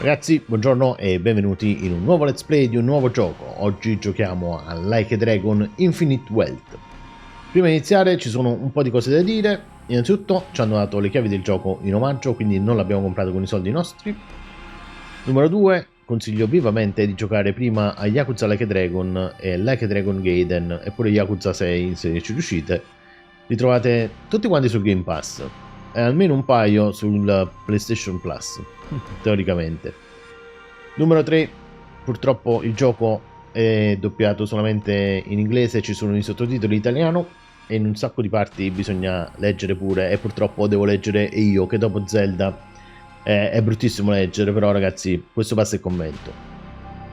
Ragazzi, buongiorno e benvenuti in un nuovo let's play di un nuovo gioco. Oggi giochiamo a Like a Dragon Infinite Wealth. Prima di iniziare ci sono un po' di cose da dire. Innanzitutto ci hanno dato le chiavi del gioco in omaggio, quindi non l'abbiamo comprato con i soldi nostri. Numero 2, consiglio vivamente di giocare prima a Yakuza Like a Dragon e Like a Dragon Gaiden e pure Yakuza 6 se ci riuscite. Li trovate tutti quanti sul Game Pass e almeno un paio sul PlayStation Plus, teoricamente. Numero 3, purtroppo il gioco è doppiato solamente in inglese, ci sono i sottotitoli in italiano e in un sacco di parti bisogna leggere pure, e purtroppo devo leggere e io che dopo Zelda è bruttissimo leggere, però ragazzi questo passa il commento.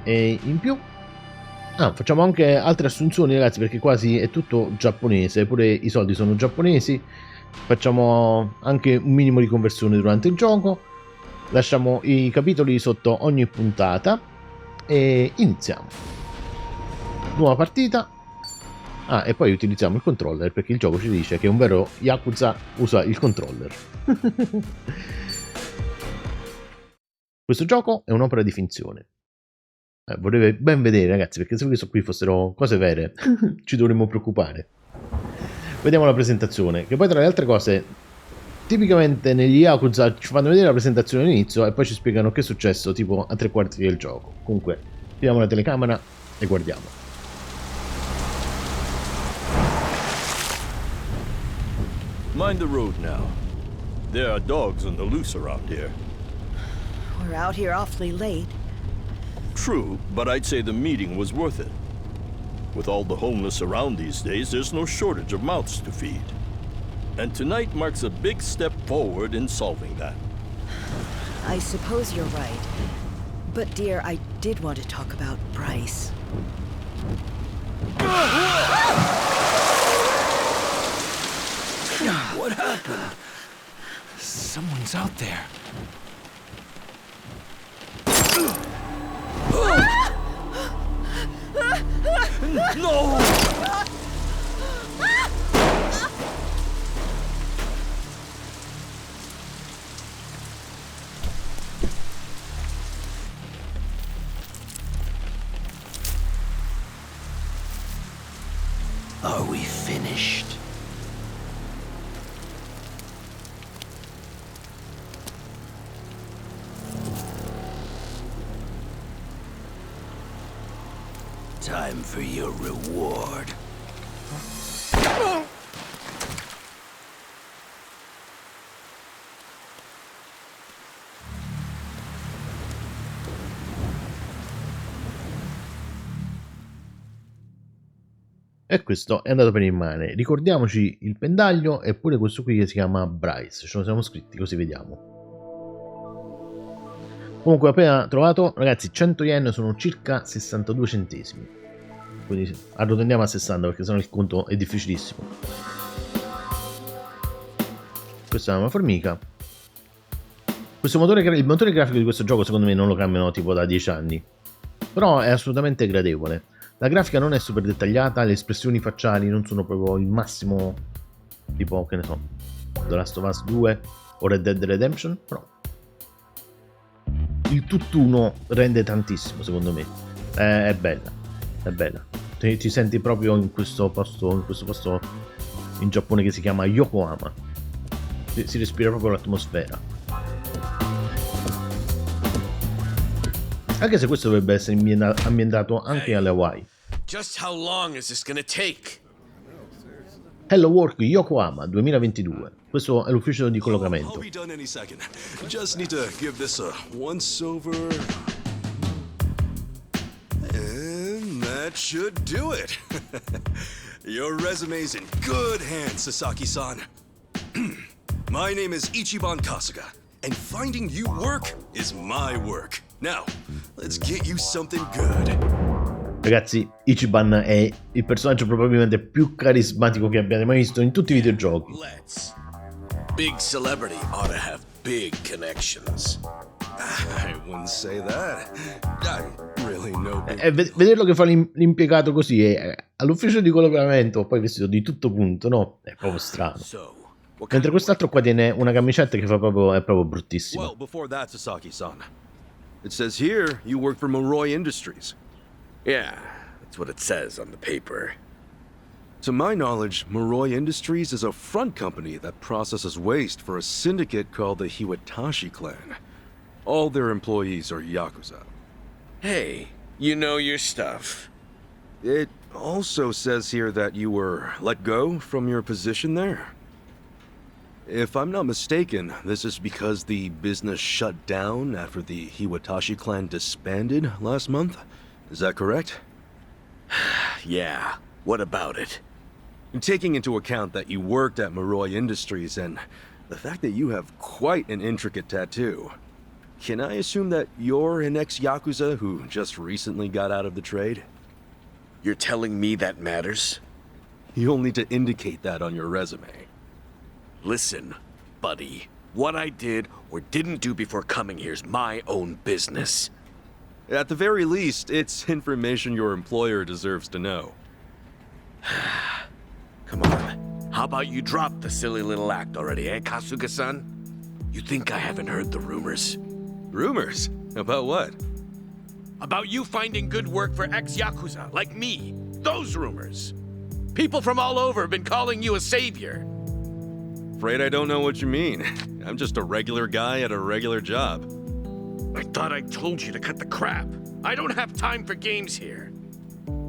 E in più facciamo anche altre assunzioni ragazzi, perché quasi è tutto giapponese, pure i soldi sono giapponesi. Facciamo anche un minimo di conversione durante il gioco. Lasciamo i capitoli sotto ogni puntata e iniziamo. Nuova partita. E poi utilizziamo il controller, perché il gioco ci dice che un vero Yakuza usa il controller. Questo gioco è un'opera di finzione. Vorrei ben vedere ragazzi, perché se questo qui fossero cose vere ci dovremmo preoccupare. Vediamo la presentazione, che poi tra le altre cose tipicamente negli Yakuza ci fanno vedere la presentazione all'inizio e poi ci spiegano che è successo tipo a 3/4 del gioco. Comunque vediamo la telecamera e guardiamo. Mind the road now. There are dogs on the loose around here. We're out here awfully late. True, but I'd say the meeting was worth it. With all the homeless around these days, there's no shortage of mouths to feed. And tonight marks a big step forward in solving that. I suppose you're right. But dear, I did want to talk about Bryce. What happened? Someone's out there. No! Are we finished? Time for your reward. E questo è andato per il male. Ricordiamoci il pendaglio e pure questo qui che si chiama Bryce. Ce lo siamo scritti così vediamo. Comunque appena trovato ragazzi, 100 yen sono circa 62 centesimi. Quindi arrotondiamo a 60 perché sennò il conto è difficilissimo. Questa è una formica. Questo motore, il motore grafico di questo gioco secondo me non lo cambiano tipo da 10 anni. Però è assolutamente gradevole. La grafica non è super dettagliata, le espressioni facciali non sono proprio il massimo, tipo, che ne so, The Last of Us 2 o Red Dead Redemption, però il tutt'uno rende tantissimo secondo me. È bella, è bella. Ti senti proprio in questo posto in Giappone che si chiama Yokohama. Si respira proprio l'atmosfera. Anche se questo dovrebbe essere ambientato anche alle Hawaii. Just how long is this gonna take? Hello Work Yokohama 2022. Questo è l'ufficio di collocamento. I'll be done any second. Just need to give this a once over. And that should do it. Your resume's in good hands, Sasaki-san. My name is Ichiban Kasuga, and finding you work is my work. Now, let's get you something good. Ragazzi, Ichiban è il personaggio probabilmente più carismatico che abbiate mai visto in tutti i videogiochi. Let's. Big celebrity ought to have big connections. I wouldn't say that. I really know. Vederlo che fa l'impiegato così all'ufficio di collocamento, poi vestito di tutto punto, no? È proprio strano. Mentre quest'altro qua tiene una camicetta che fa proprio, è proprio bruttissima. Well, before that, Sasaki-san, It says here you work for Moroi Industries. Yeah, that's what it says on the paper. To my knowledge, Moroi Industries is a front company that processes waste for a syndicate called the Hiwatashi clan. All their employees are Yakuza. Hey, you know your stuff. It also says here that you were let go from your position there. If I'm not mistaken, this is because the business shut down after the Hiwatashi clan disbanded last month. Is that correct? Yeah, what about it? Taking into account that you worked at Moroi Industries and the fact that you have quite an intricate tattoo, can I assume that you're an ex-Yakuza who just recently got out of the trade? You're telling me that matters? You'll need to indicate that on your resume. Listen, buddy. What I did or didn't do before coming here's my own business. At the very least, it's information your employer deserves to know. Come on. How about you drop the silly little act already, eh, Kasuga-san? You think I haven't heard the rumors? Rumors? About what? About you finding good work for ex-Yakuza, like me. Those rumors. People from all over have been calling you a savior. Afraid I don't know what you mean. I'm just a regular guy at a regular job. I thought I told you to cut the crap. I don't have time for games here.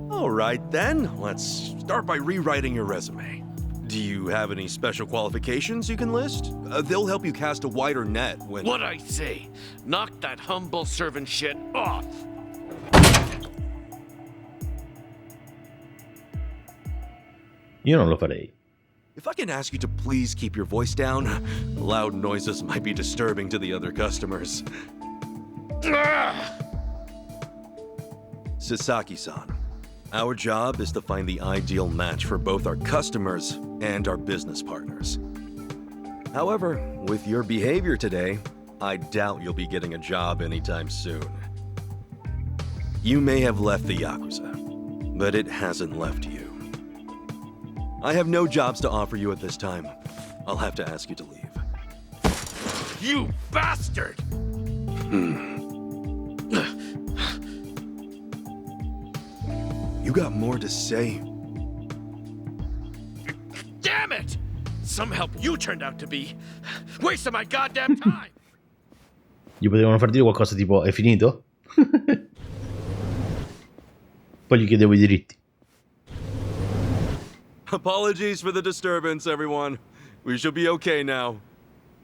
All right then, let's start by rewriting your resume. Do you have any special qualifications you can list? They'll help you cast a wider net when... What I say? Knock that humble servant shit off. Io non lo farei. If I can ask you to please keep your voice down, loud noises might be disturbing to the other customers. Sasaki-san, our job is to find the ideal match for both our customers and our business partners. However, with your behavior today, I doubt you'll be getting a job anytime soon. You may have left the Yakuza, but it hasn't left you. I have no jobs to offer you at this time. I'll have to ask you to leave. You bastard! You got more to say? Damn it! Some help you turned out to be. Wasting my goddamn time! Gli potevano far dire qualcosa tipo è finito? Poi gli chiedevo i diritti. Apologies for the disturbance, everyone. We should be okay now.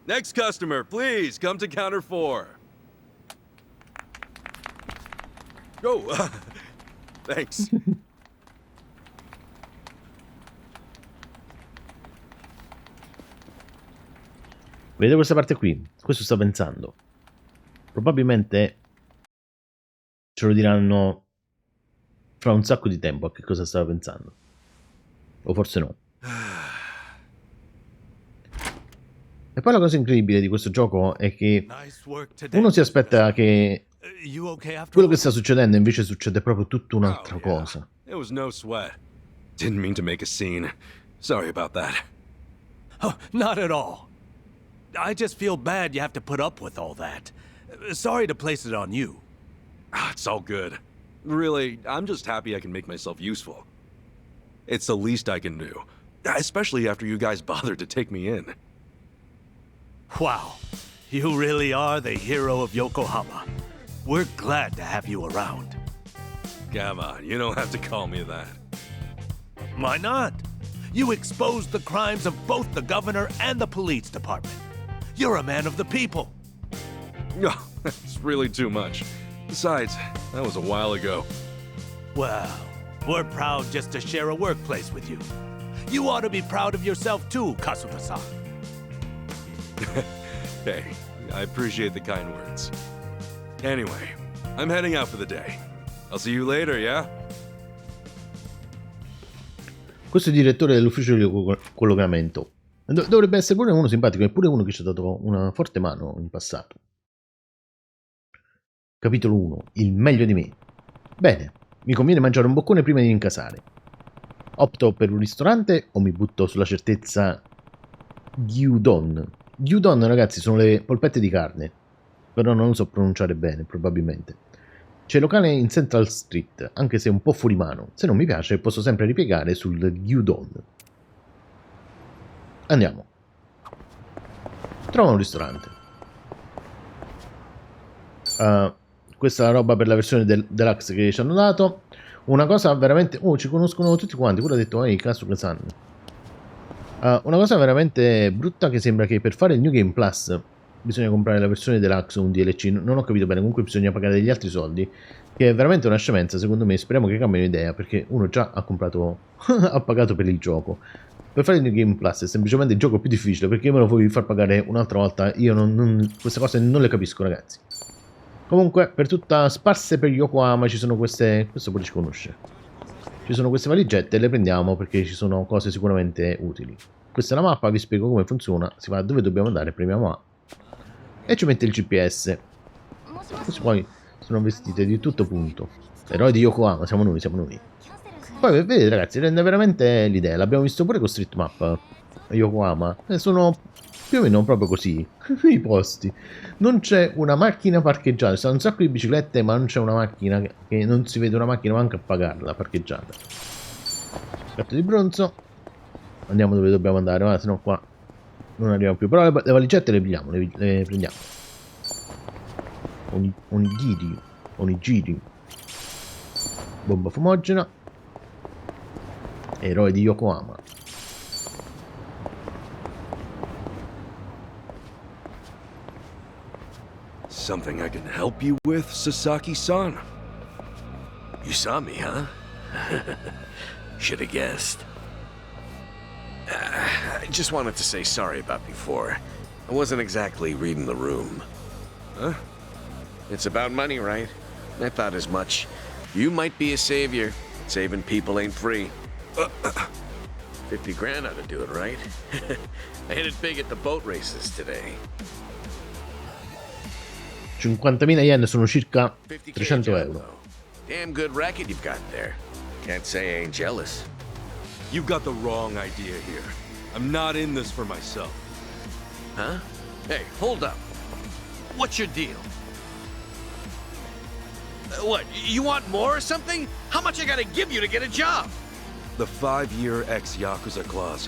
Next customer, please come to counter 4. Oh, thanks. Vedete questa parte qui? Questo sto pensando. Probabilmente ce lo diranno fra un sacco di tempo a che cosa stava pensando. O forse no. E poi la cosa incredibile di questo gioco è che uno si aspetta che quello che sta succedendo invece succede proprio tutta un'altra cosa. It was no sweat. Didn't mean to make a scene. Sorry about that. Oh, not at all. I just feel bad you have to put up with all that. Sorry to place it on you. It's all good. Really, I'm just happy I can make myself useful. It's the least I can do. Especially after you guys bothered to take me in. Wow, you really are the hero of Yokohama. We're glad to have you around. Come on, you don't have to call me that. Why not? You exposed the crimes of both the governor and the police department. You're a man of the people. No, that's really too much. Besides, that was a while ago. Well, we're proud just to share a workplace with you. You ought to be proud of yourself too, Kasuga-san. Hey, I appreciate the kind words. Anyway, I'm heading out for the day. I'll see you later, yeah? Questo è il direttore dell'ufficio di collocamento. Dovrebbe essere pure uno simpatico e pure uno che ci ha dato una forte mano in passato. Capitolo 1. Il meglio di me. Bene, mi conviene mangiare un boccone prima di incasare. Opto per un ristorante o mi butto sulla certezza gyudon? Gyudon, ragazzi, sono le polpette di carne. però non lo so pronunciare bene, probabilmente. C'è il locale in Central Street, anche se un po' fuori mano. Se non mi piace posso sempre ripiegare sul gyudon. Andiamo. Trova un ristorante. Questa è la roba per la versione deluxe che ci hanno dato. Una cosa veramente... Oh, ci conoscono tutti quanti. Quello ha detto, ehi, Kasuga-san. Una cosa veramente brutta che sembra che per fare il New Game Plus bisogna comprare la versione deluxe o un DLC. Non ho capito bene, comunque bisogna pagare degli altri soldi, che è veramente una scemenza secondo me. Speriamo che cambino idea, perché uno già ha comprato ha pagato per il gioco. Per fare il New Game Plus è semplicemente il gioco più difficile, perché me lo vuoi far pagare un'altra volta. Io queste cose non le capisco, ragazzi. Comunque, per tutta sparse per Yokohama ci sono queste... Questo pure ci conosce. Ci sono queste valigette, le prendiamo perché ci sono cose sicuramente utili. Questa è la mappa, vi spiego come funziona. Si va dove dobbiamo andare, premiamo A. E ci mette il GPS. Questi poi sono vestite di tutto punto. Eroi di Yokohama, siamo noi, siamo noi. Poi vedete ragazzi, rende veramente l'idea. L'abbiamo visto pure con Street Map a Yokohama. E sono più o meno proprio così i posti. Non c'è una macchina parcheggiata. Ci sono un sacco di biciclette, ma non c'è una macchina, che non si vede una macchina manca a pagarla parcheggiata. Carta di bronzo. Andiamo dove dobbiamo andare, ma se no qua non arriviamo più. Però le valigette le prendiamo, le prendiamo. Onigiri. Bomba fumogena. Eroi di Yokohama. Something I can help you with, Sasaki-san? You saw me, huh? Should have guessed. I just wanted to say sorry about before. I wasn't exactly reading the room. Huh? It's about money, right? I thought as much. You might be a savior. Saving people ain't free. 50 grand ought to do it, right? I hit it big at the boat races today. 50.000 yen sono circa 300 euro. Damn good racket you've got there. Can't say I ain't jealous. You've got the wrong idea here. I'm not in this for myself. Huh? Hey, hold up. What's your deal? What, you want more or something? How much I gotta give you to get a job? The 5-year ex-Yakuza clause.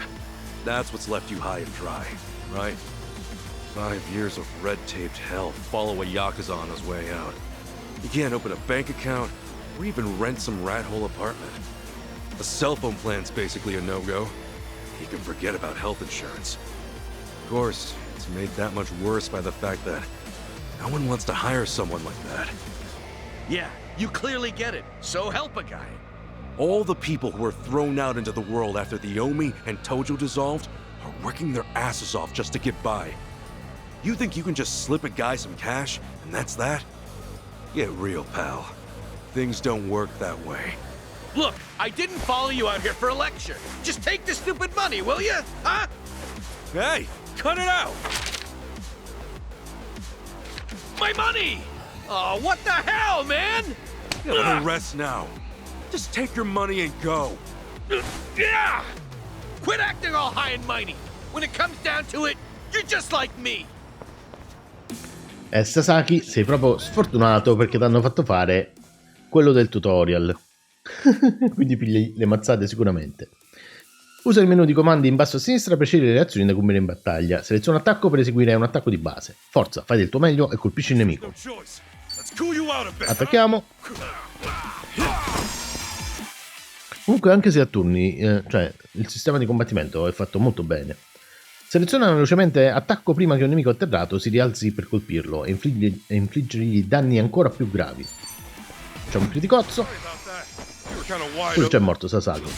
That's what's left you high and dry, right? 5 years of red-taped hell follow a Yakuza on his way out. You can't open a bank account or even rent some rat hole apartment. A cell phone plan's basically a no-go. You can forget about health insurance. Of course, it's made that much worse by the fact that no one wants to hire someone like that. Yeah, you clearly get it. So help a guy. All the people who were thrown out into the world after the Omi and Tojo dissolved are working their asses off just to get by. You think you can just slip a guy some cash, and that's that? Get real, pal. Things don't work that way. Look, I didn't follow you out here for a lecture. Just take the stupid money, will you? Huh? Hey, cut it out! My money! Oh, what the hell, man? You gotta rest now. Just take your money and go. Yeah! Quit acting all high and mighty. When it comes down to it, you're just like me. Sasaki, sei proprio sfortunato perché ti hanno fatto fare quello del tutorial. Quindi pigli le mazzate sicuramente. Usa il menu di comandi in basso a sinistra per scegliere le azioni da compiere in battaglia. Seleziona attacco per eseguire un attacco di base. Forza, fai del tuo meglio e colpisci il nemico. Attacchiamo. Comunque anche se a turni, cioè il sistema di combattimento è fatto molto bene. Seleziona velocemente attacco prima che un nemico atterrato si rialzi per colpirlo e infliggergli danni ancora più gravi. Facciamo un criticozzo. Pure c'è morto Sasaki.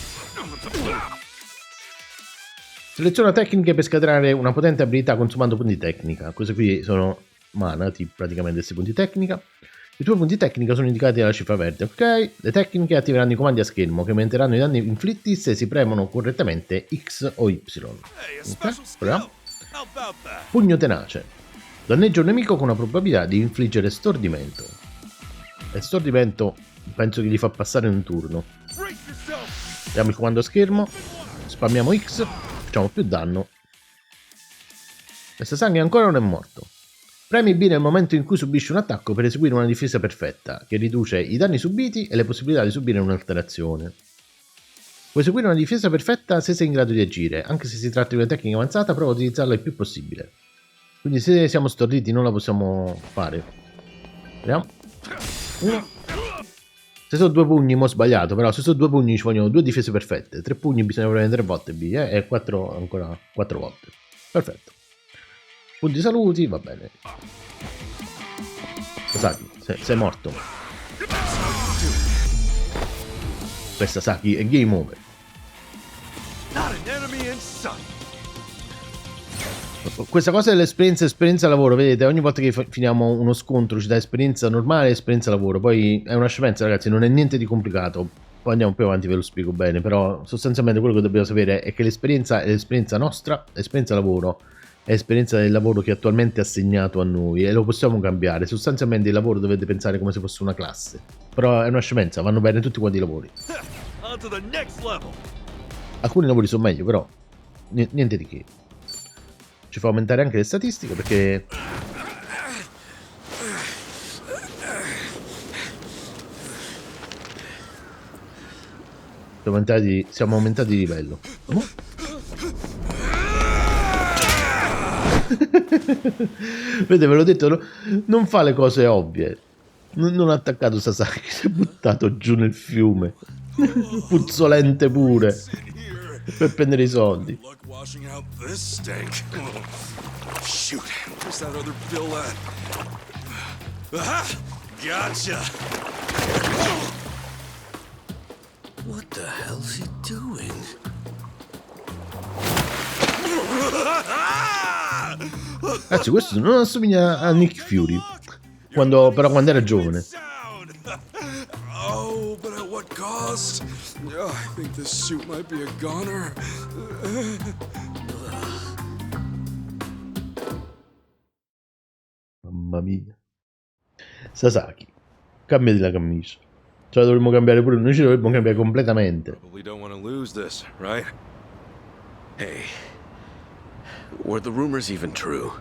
Seleziona tecniche per scatenare una potente abilità consumando punti tecnica. Questi qui sono mana, praticamente questi punti tecnica. I tuoi punti tecnica sono indicati dalla cifra verde, ok? Le tecniche attiveranno i comandi a schermo che aumenteranno i danni inflitti se si premono correttamente X o Y. Ok, proviamo. Pugno tenace. Danneggia un nemico con una probabilità di infliggere stordimento. E stordimento penso che gli fa passare un turno. Diamo il comando a schermo. Spammiamo X. Facciamo più danno. E Sasaki ancora non è morto. Premi B nel momento in cui subisci un attacco per eseguire una difesa perfetta, che riduce i danni subiti e le possibilità di subire un'alterazione. Puoi eseguire una difesa perfetta se sei in grado di agire, anche se si tratta di una tecnica avanzata, prova a utilizzarla il più possibile. Quindi se siamo storditi non la possiamo fare. Vediamo. Se sono 2 pugni, mo' ho sbagliato, però se sono 2 pugni ci vogliono 2 difese perfette, 3 pugni bisogna prendere 3 volte B, e 4 ancora 4 volte. Perfetto. Punti saluti, va bene. Sasaki, sei morto. Per Sasaki è game over. Questa cosa dell'esperienza lavoro, vedete, ogni volta che finiamo uno scontro ci dà esperienza normale e esperienza lavoro, poi è una scemenza ragazzi, non è niente di complicato, poi andiamo più avanti, ve lo spiego bene, però sostanzialmente quello che dobbiamo sapere è che l'esperienza è l'esperienza nostra, l'esperienza lavoro è l'esperienza del lavoro che è attualmente assegnato a noi e lo possiamo cambiare, sostanzialmente il lavoro dovete pensare come se fosse una classe, però è una scemenza, vanno bene tutti quanti i lavori. Alcuni lavori sono meglio, però niente di che. Ci fa aumentare anche le statistiche perché siamo aumentati di livello. Vedete, ve l'ho detto, non fa le cose ovvie. Non ha attaccato Sasaki, si è buttato giù nel fiume. Puzzolente pure. Per prendere i soldi. Shoot, where's that other bill at? Aha! Gotcha! What the hell's he doing? Anzi, questo non assomiglia a Nick Fury. Però quando era giovane. Oh, but at what cost? Oh, I think this suit might be a goner. Mamma mia. Sasaki, cambiati la camicia. Cioè dovremmo cambiare pure, noi ci dovremmo cambiare completamente. Probably don't want to lose this, right? Hey, were the rumors even true?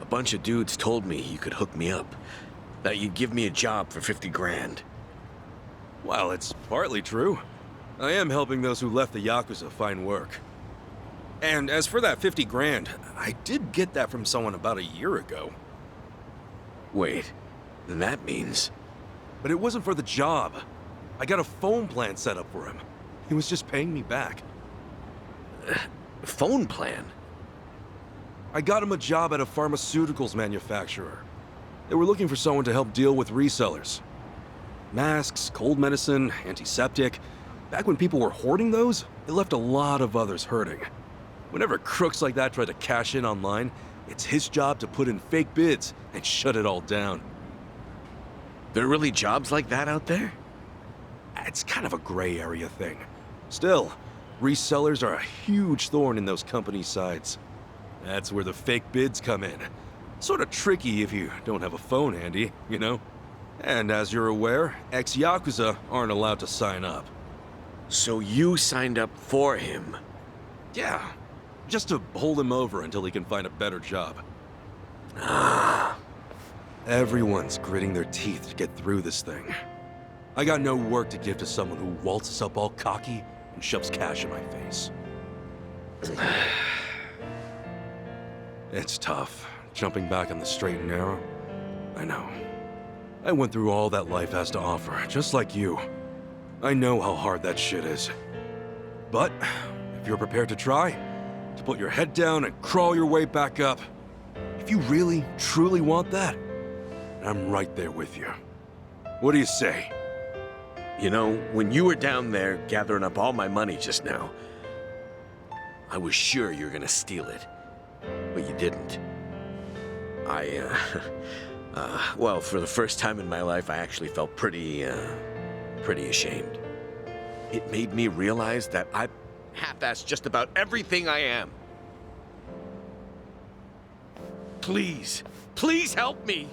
A bunch of dudes told me you could hook me up, that you'd give me a job for 50 grand. Well, it's partly true. I am helping those who left the Yakuza find work. And as for that 50 grand, I did get that from someone about a year ago. Wait, then that means... But it wasn't for the job. I got a phone plan set up for him. He was just paying me back. Phone plan? I got him a job at a pharmaceuticals manufacturer. They were looking for someone to help deal with resellers. Masks, cold medicine, antiseptic. Back when people were hoarding those, it left a lot of others hurting. Whenever crooks like that try to cash in online, it's his job to put in fake bids and shut it all down. There are really jobs like that out there? It's kind of a gray area thing. Still, resellers are a huge thorn in those companies' sides. That's where the fake bids come in. Sort of tricky if you don't have a phone handy, you know? And as you're aware, ex-Yakuza aren't allowed to sign up. So you signed up for him? Yeah, just to hold him over until he can find a better job. Everyone's gritting their teeth to get through this thing. I got no work to give to someone who waltzes up all cocky and shoves cash in my face. It's tough, jumping back on the straight and narrow. I know. I went through all that life has to offer, just like you. I know how hard that shit is. But if you're prepared to try, to put your head down and crawl your way back up, if you really, truly want that, I'm right there with you. What do you say? You know, when you were down there gathering up all my money just now, I was sure you were gonna steal it. But you didn't. Well, for the first time in my life, I actually felt pretty ashamed. It made me realize that I half-assed just about everything I am. Please, please help me.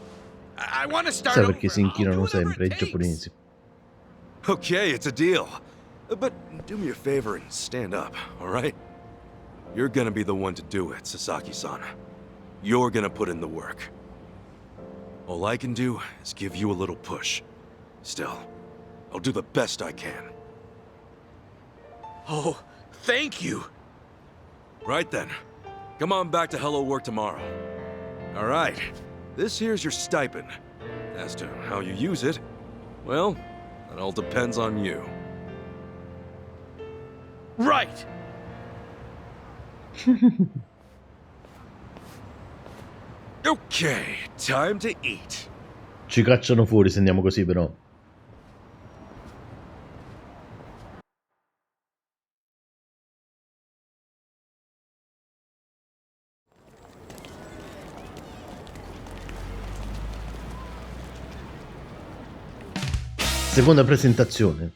I want to start Sai over. perché si inchinano sempre i giapponesi? Okay, it's a deal. But do me a favor and stand up, all right? You're gonna be the one to do it, Sasaki-san. You're gonna put in the work. All I can do is give you a little push. Still, I'll do the best I can. Oh, thank you. Right then. Come on back to Hello Work tomorrow. All right. This here's your stipend. As to how you use it, well, that all depends on you. Right. Okay, time to eat. Ci cacciano fuori se andiamo così, però. Seconda presentazione.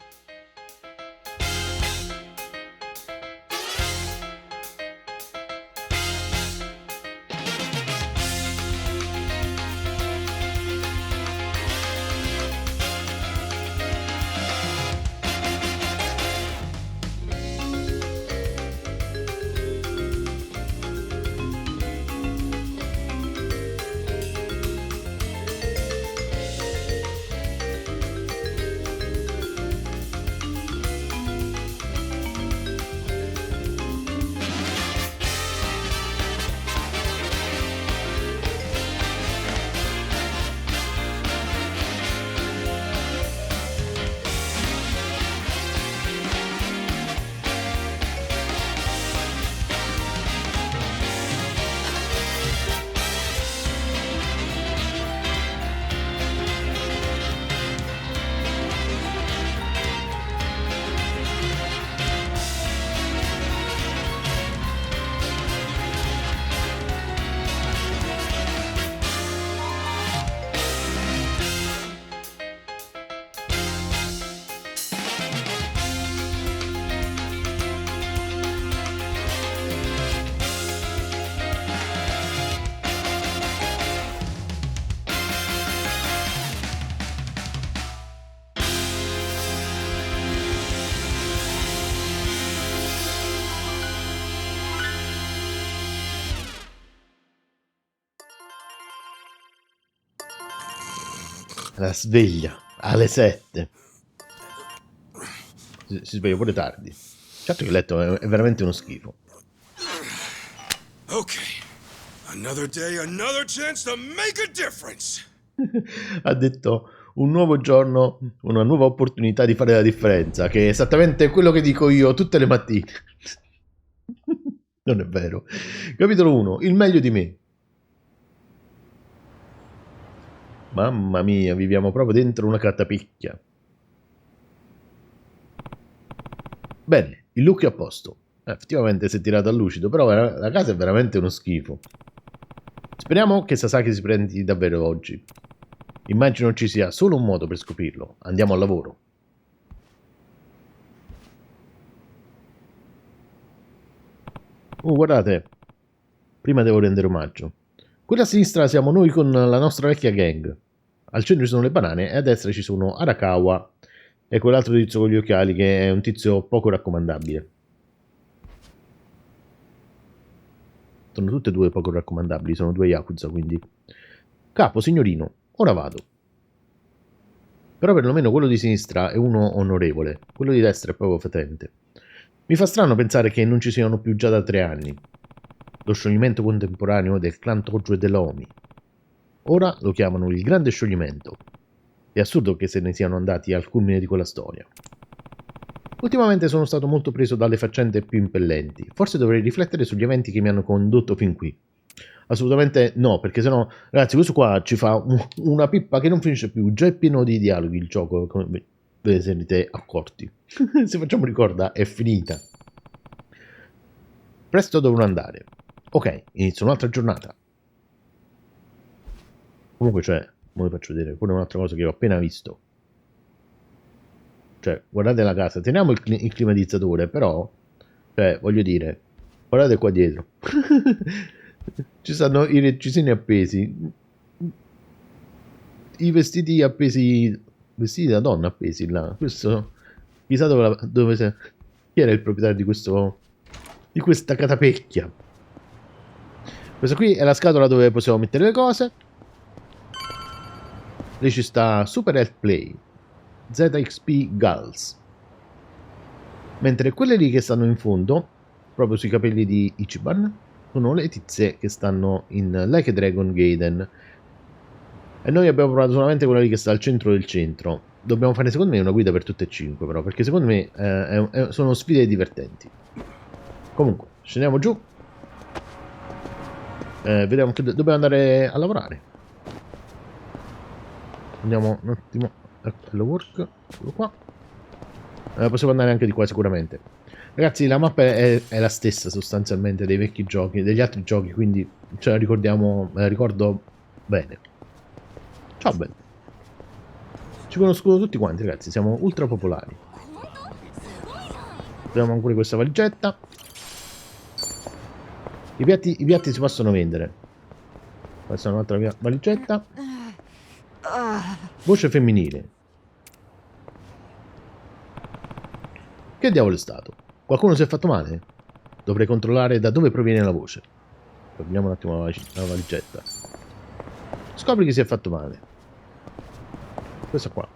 La sveglia alle 7. Si sveglia pure tardi. Certo che il letto è veramente uno schifo. Okay. Another day, another chance to make a difference. Ha detto un nuovo giorno, una nuova opportunità di fare la differenza, che è esattamente quello che dico io tutte le mattine. Non è vero. Capitolo 1. Il meglio di me. Mamma mia, viviamo proprio dentro una catapicchia. Bene, il look è a posto. Effettivamente si è tirato a lucido, però la casa è veramente uno schifo. Speriamo che Sasaki si prendi davvero oggi. Immagino ci sia solo un modo per scoprirlo. Andiamo al lavoro. Guardate. Prima devo rendere omaggio. Quella a sinistra siamo noi con la nostra vecchia gang. Al centro ci sono le banane e a destra ci sono Arakawa e quell'altro tizio con gli occhiali che è un tizio poco raccomandabile. Sono tutte e due poco raccomandabili, sono due Yakuza, quindi. Capo, signorino, ora vado. Però perlomeno quello di sinistra è uno onorevole, quello di destra è proprio fetente. Mi fa strano pensare che non ci siano più già da 3 anni. Lo scioglimento contemporaneo del clan Tojo e dell'Omi. Ora lo chiamano il grande scioglimento. È assurdo che se ne siano andati al culmine di quella storia. Ultimamente sono stato molto preso dalle faccende più impellenti. Forse dovrei riflettere sugli eventi che mi hanno condotto fin qui. Assolutamente no, perché sennò, ragazzi, questo qua ci fa una pippa che non finisce più. Già è pieno di dialoghi il gioco, come ve ne siete accorti. Se facciamo ricorda, è finita. Presto dovrò andare. Ok, inizio un'altra giornata. Comunque, cioè, ora vi faccio vedere pure un'altra cosa che ho appena visto. Cioè, guardate la casa, teniamo il climatizzatore, però, cioè, voglio dire, guardate qua dietro. Ci stanno i reggiseni appesi, i vestiti appesi, vestiti da donna appesi là. Questo, chissà dove chi era il proprietario di questa catapecchia. Questa qui è la scatola dove possiamo mettere le cose. Lì ci sta Super Health Play, ZXP Gulls. Mentre quelle lì che stanno in fondo, proprio sui capelli di Ichiban, sono le tizie che stanno in Like a Dragon Gaiden. E noi abbiamo provato solamente quella lì che sta al centro del centro. Dobbiamo fare secondo me una guida per tutte e 5 però, perché secondo me sono sfide divertenti. Comunque, scendiamo giù. Vediamo che dobbiamo andare a lavorare. Andiamo un attimo. Hello work, eccolo qua. Possiamo andare anche di qua sicuramente. Ragazzi, la mappa è la stessa sostanzialmente dei vecchi giochi, degli altri giochi, quindi ce la ricordiamo, me la ricordo bene. Ciao Ben. Ci conoscono tutti quanti, ragazzi, siamo ultra popolari. Abbiamo ancora questa valigetta. I piatti si possono vendere. Questa è un'altra valigetta. Voce femminile. Che diavolo è stato? Qualcuno si è fatto male? Dovrei controllare da dove proviene la voce. Prendiamo un attimo la valigetta. Scopri chi si è fatto male. Questa qua.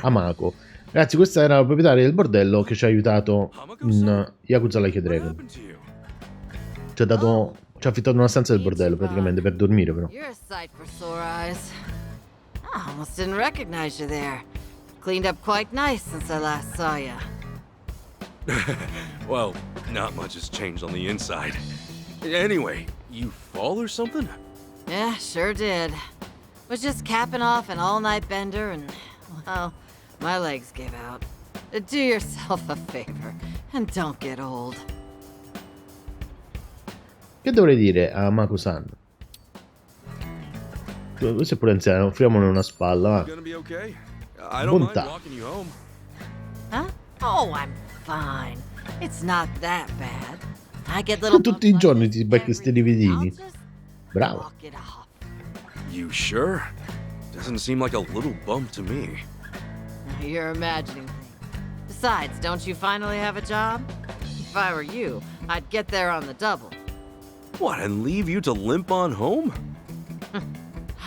Amako. Ragazzi, questa era la proprietaria del bordello che ci ha aiutato in Yakuza Like a Dragon. Ci ha affittato una stanza del bordello praticamente per dormire però. You're a sight for sore eyes. I almost didn't recognize you there. Cleaned up quite nice since I last saw you. Well, not much has changed on the inside. Anyway, you fall or something? Yeah, sure did. Was just capping off an all-night bender and, well, my legs gave out. Do yourself a favor and don't get old. Che dovrei dire a Mako-san? Questo è pure anziano, offriamone una spalla, va. Gonna be okay? I don't mind Bontà. walking you home. Huh? Oh, I'm fine. It's not that bad. I get little Tutti i giorni ti becchi sti lividini. I'll just Bravo. walk it off. You sure? Doesn't seem like a little bump to me. You're imagining things. Besides, don't you finally have a job? If I were you, I'd get there on the double. What, and leave you to limp on home?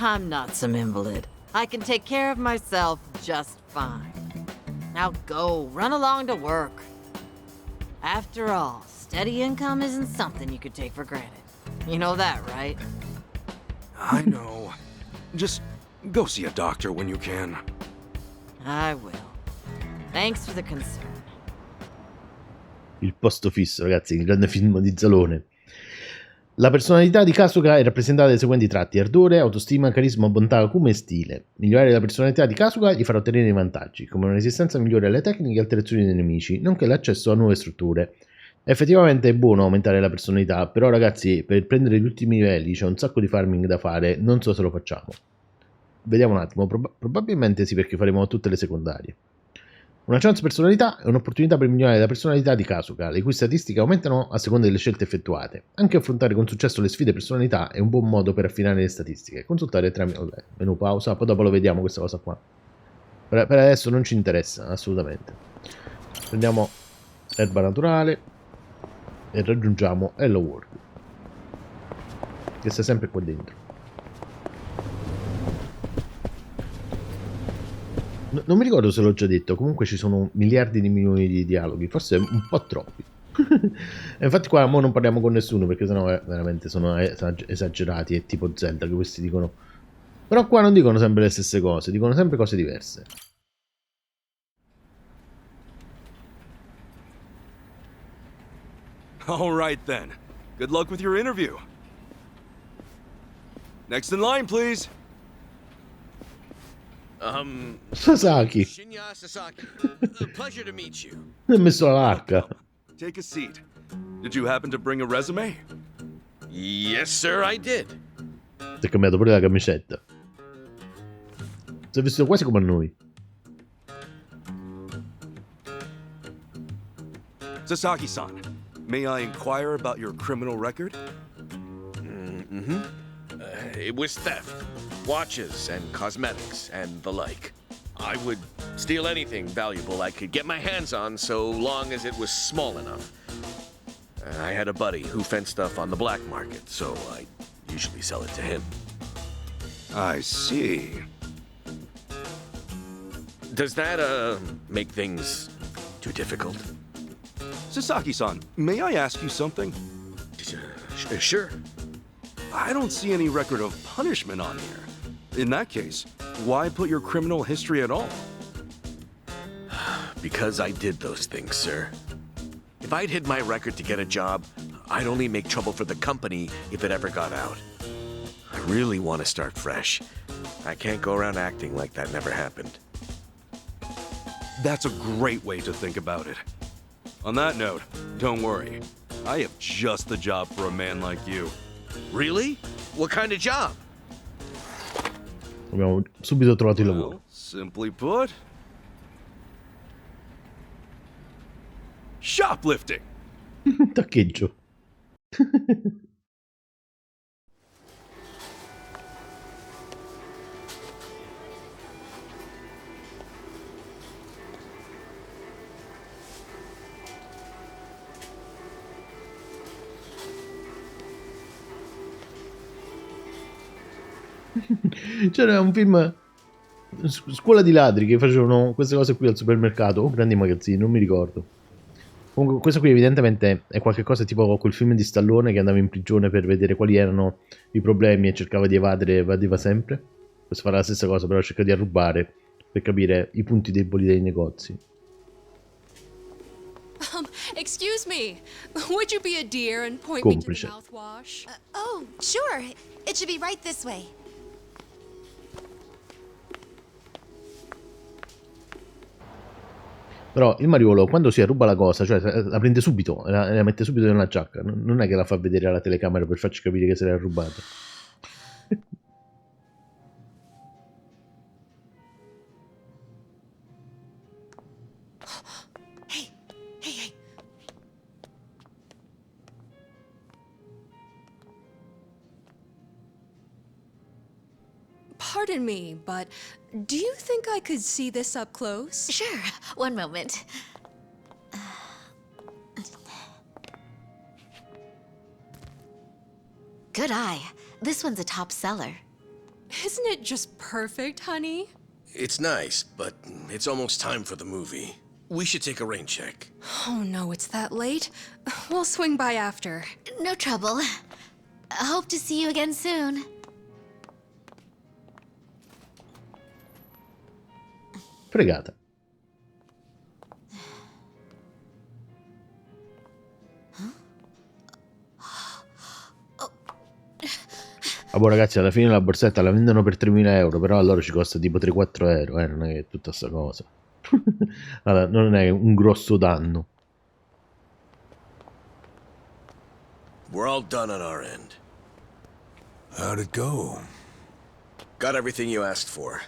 I'm not some invalid. I can take care of myself just fine. Now go, run along to work. After all, steady income isn't something you could take for granted. You know that, right? I know. Just go see a doctor when you can. I will. Thanks for the concern. Il posto fisso, ragazzi, il grande film di Zalone. La personalità di Kasuga è rappresentata dai seguenti tratti: ardore, autostima, carisma, bontà, acume e stile. Migliorare la personalità di Kasuga gli farà ottenere vantaggi, come una resistenza migliore alle tecniche e alterazioni dei nemici, nonché l'accesso a nuove strutture. Effettivamente è buono aumentare la personalità, però ragazzi, per prendere gli ultimi livelli c'è un sacco di farming da fare, non so se lo facciamo. Vediamo un attimo, probabilmente sì, perché faremo tutte le secondarie. Una chance personalità è un'opportunità per migliorare la personalità di Kasuga, le cui statistiche aumentano a seconda delle scelte effettuate. Anche affrontare con successo le sfide personalità è un buon modo per affinare le statistiche. Consultare tramite menu pausa, poi dopo lo vediamo questa cosa qua. Per adesso non ci interessa, assolutamente. Prendiamo erba naturale e raggiungiamo Hello World, che sta sempre qua dentro. Non mi ricordo se l'ho già detto, comunque ci sono miliardi di milioni di dialoghi, forse un po' troppi. E infatti qua mo non parliamo con nessuno perché sennò veramente sono esagerati, è tipo Zelda che questi dicono. Però qua non dicono sempre le stesse cose, dicono sempre cose diverse. All right then. Good luck with your interview. Next in line, please. Sasaki, Shinya Sasaki. Pleasure to meet you. mi ha messo l'arca. Take a seat. Did you happen to bring a resume? Yes, sir, I did. Si è cambiato pure la camicetta. Si è vestito quasi come a noi. Sasaki-san, may I inquire about your criminal record? It was theft, watches and cosmetics and the like. I would steal anything valuable I could get my hands on so long as it was small enough. I had a buddy who fenced stuff on the black market, so I usually sell it to him. I see. Does that, make things too difficult? Sasaki-san, may I ask you something? Sure. I don't see any record of punishment on here. In that case, why put your criminal history at all? Because I did those things, sir. If I'd hid my record to get a job, I'd only make trouble for the company if it ever got out. I really want to start fresh. I can't go around acting like that never happened. That's a great way to think about it. On that note, don't worry. I have just the job for a man like you. Really? What kind of job? Abbiamo subito trovato il lavoro. Well, simply put, shoplifting. Taccheggio. C'era un film Scuola di ladri che facevano queste cose qui al supermercato o grandi magazzini, non mi ricordo. Comunque questo qui evidentemente è qualcosa tipo quel film di Stallone che andava in prigione per vedere quali erano i problemi e cercava di evadere, evadeva sempre. Questo farà la stessa cosa, però cerca di rubare per capire i punti deboli dei negozi. Excuse me, would you be a dear and point me to Complice. the mouthwash? Oh, sure. It should be right this way. Però il mariolo quando si ruba la cosa, cioè la prende subito, la mette subito nella giacca, non è che la fa vedere alla telecamera per farci capire che se l'ha rubata. Hey, hey, hey. Pardon me, but do you think I could see this up close? Sure. One moment. Good eye. This one's a top seller. Isn't it just perfect, honey? It's nice, but it's almost time for the movie. We should take a rain check. Oh no, it's that late. We'll swing by after. No trouble. I hope to see you again soon. Fregata. Vabbè ragazzi, alla fine la borsetta la vendono per 3.000 euro, però allora ci costa tipo 3-4 euro, non è che è tutta sta cosa. Allora, non è un grosso danno. We're all done on our end. How'd it go? Got everything you asked for.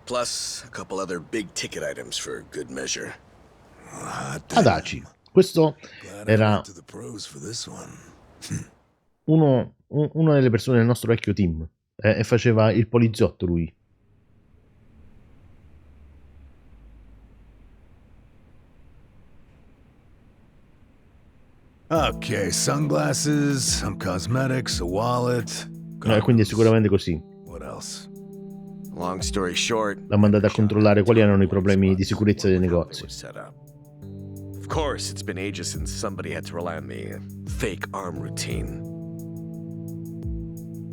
Plus, a couple other big ticket items for good measure. Adaci, questo era una delle persone del nostro vecchio team e faceva il poliziotto lui. Okay, sunglasses, some cosmetics, a wallet. Quindi è sicuramente così. What else? Long story short, L'ha mandata a controllare quali erano i problemi di sicurezza dei negozi. Of course, it's been ages since somebody had to rely on the fake arm routine.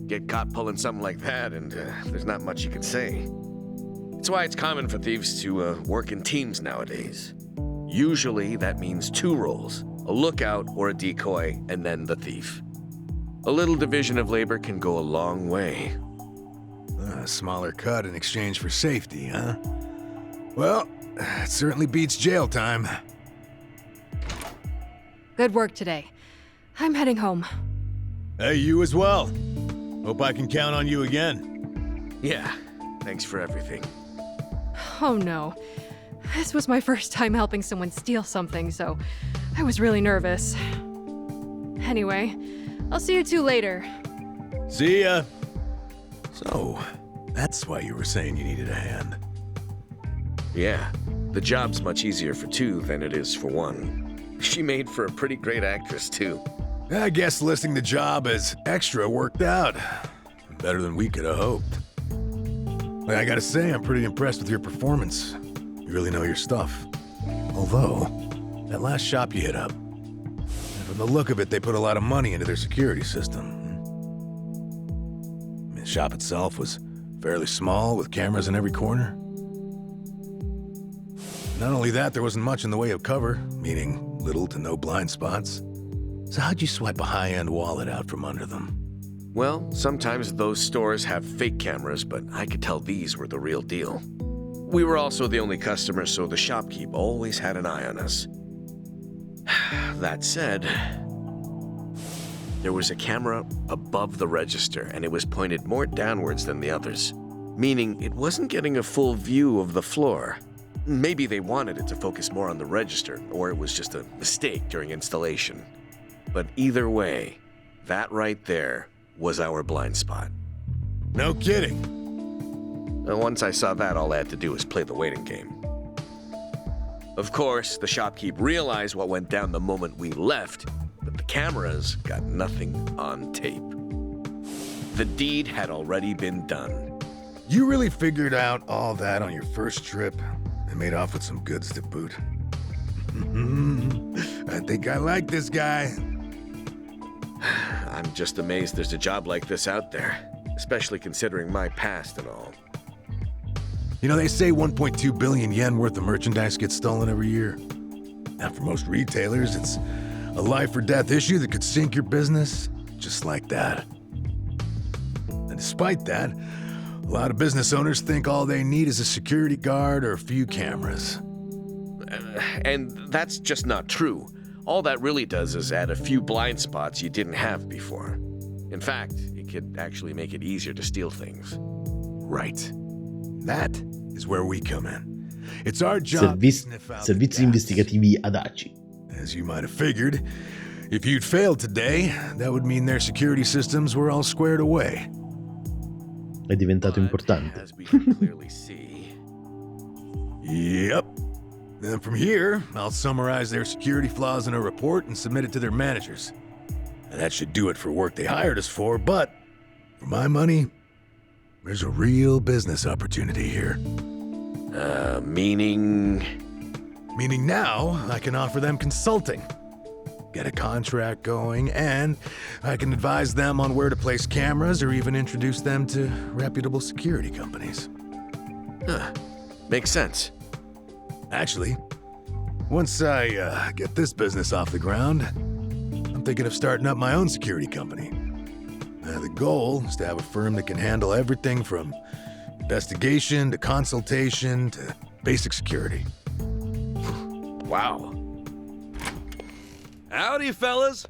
Get caught pulling something like that, and there's not much you can say. It's why it's common for thieves to work in teams nowadays. Usually, that means 2 roles: a lookout or a decoy, and then the thief. A little division of labor can go a long way. A smaller cut in exchange for safety, huh? Well, it certainly beats jail time. Good work today. I'm heading home. Hey, you as well. Hope I can count on you again. Yeah, thanks for everything. Oh no. This was my first time helping someone steal something, so I was really nervous. Anyway, I'll see you two later. See ya. So, that's why you were saying you needed a hand. Yeah, the job's much easier for 2 than it is for 1. She made for a pretty great actress, too. I guess listing the job as extra worked out. Better than we could have hoped. I gotta say, I'm pretty impressed with your performance. You really know your stuff. Although, that last shop you hit up, from the look of it, they put a lot of money into their security system. The shop itself was fairly small, with cameras in every corner. Not only that, there wasn't much in the way of cover, meaning little to no blind spots. So how'd you swipe a high-end wallet out from under them? Well, sometimes those stores have fake cameras, but I could tell these were the real deal. We were also the only customers, so the shopkeep always had an eye on us. That said, there was a camera above the register, and it was pointed more downwards than the others, meaning it wasn't getting a full view of the floor. Maybe they wanted it to focus more on the register, or it was just a mistake during installation. But either way, that right there was our blind spot. No kidding. And once I saw that, all I had to do was play the waiting game. Of course, the shopkeep realized what went down the moment we left, but the cameras got nothing on tape. The deed had already been done. You really figured out all that on your first trip and made off with some goods to boot. I think I like this guy. I'm just amazed there's a job like this out there, especially considering my past and all. You know, they say 1.2 billion yen worth of merchandise gets stolen every year. Now, for most retailers, it's a life or death issue that could sink your business, just like that. And despite that, a lot of business owners think all they need is a security guard or a few cameras. And that's just not true. All that really does is add a few blind spots you didn't have before. In fact, it could actually make it easier to steal things. Right. That is where we come in. It's our job to sniff out Servizi investigativi Adachi. As you might have figured, if you'd failed today, that would mean their security systems were all squared away. È diventato importante. As we can clearly see. Yep. Then from here, I'll summarize their security flaws in a report and submit it to their managers. And that should do it for work they hired us for, but for my money, there's a real business opportunity here. Meaning? Meaning now, I can offer them consulting. Get a contract going, and I can advise them on where to place cameras or even introduce them to reputable security companies. Makes sense. Actually, once I get this business off the ground, I'm thinking of starting up my own security company. The goal is to have a firm that can handle everything from investigation to consultation to basic security. Wow. Howdy, fellas.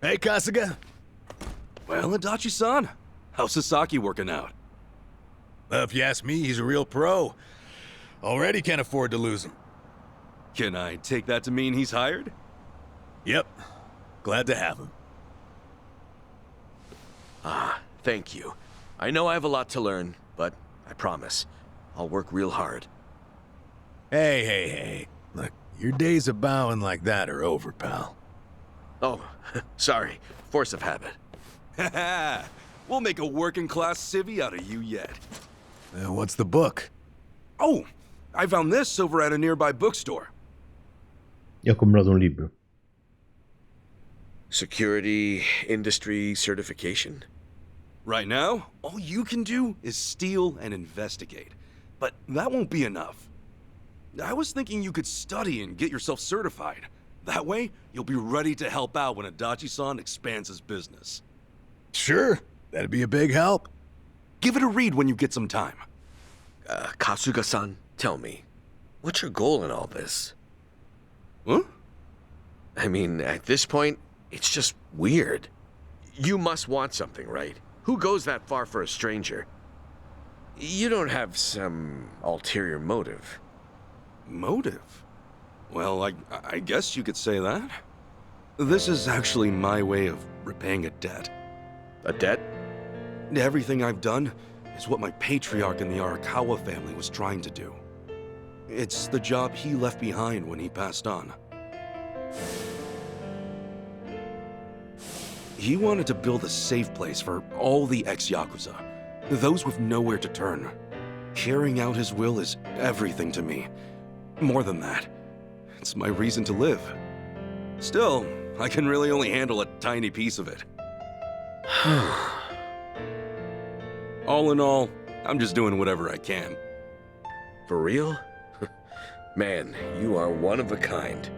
Hey, Kasuga. Well, Adachi-san, how's Sasaki working out? If you ask me, he's a real pro. Already can't afford to lose him. Can I take that to mean he's hired? Yep. Glad to have him. Thank you. I know I have a lot to learn, but I promise, I'll work real hard. Hey. Look, your days of bowing like that are over, pal. Oh, sorry. Force of habit. Haha, we'll make a working-class civvy out of you yet. What's the book? Oh, I found this over at a nearby bookstore. Io ho comprato un libro. Security industry certification? Right now, all you can do is steal and investigate. But that won't be enough. I was thinking you could study and get yourself certified. That way, you'll be ready to help out when Adachi-san expands his business. Sure, that'd be a big help. Give it a read when you get some time. Kasuga-san, tell me, what's your goal in all this? Huh? I mean, at this point, it's just weird. You must want something, right? Who goes that far for a stranger? You don't have some ulterior motive. Motive? Well, I guess you could say that. This is actually my way of repaying a debt. A debt? Everything I've done is what my patriarch in the Arakawa family was trying to do. It's the job he left behind when he passed on. He wanted to build a safe place for all the ex-Yakuza, those with nowhere to turn. Carrying out his will is everything to me. More than that, it's my reason to live. Still, I can really only handle a tiny piece of it. All in all, I'm just doing whatever I can. For real? Man, you are one of a kind.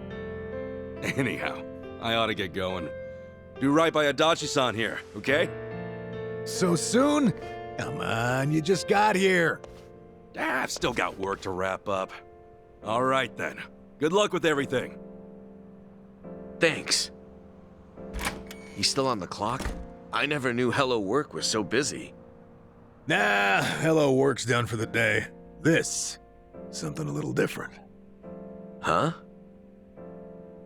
Anyhow, I ought to get going. Do right by Adachi-san here, okay? So soon? Come on, you just got here. I've still got work to wrap up. All right then. Good luck with everything. Thanks. He's still on the clock? I never knew Hello Work was so busy. Nah, hello work's done for the day. This, something a little different. Huh?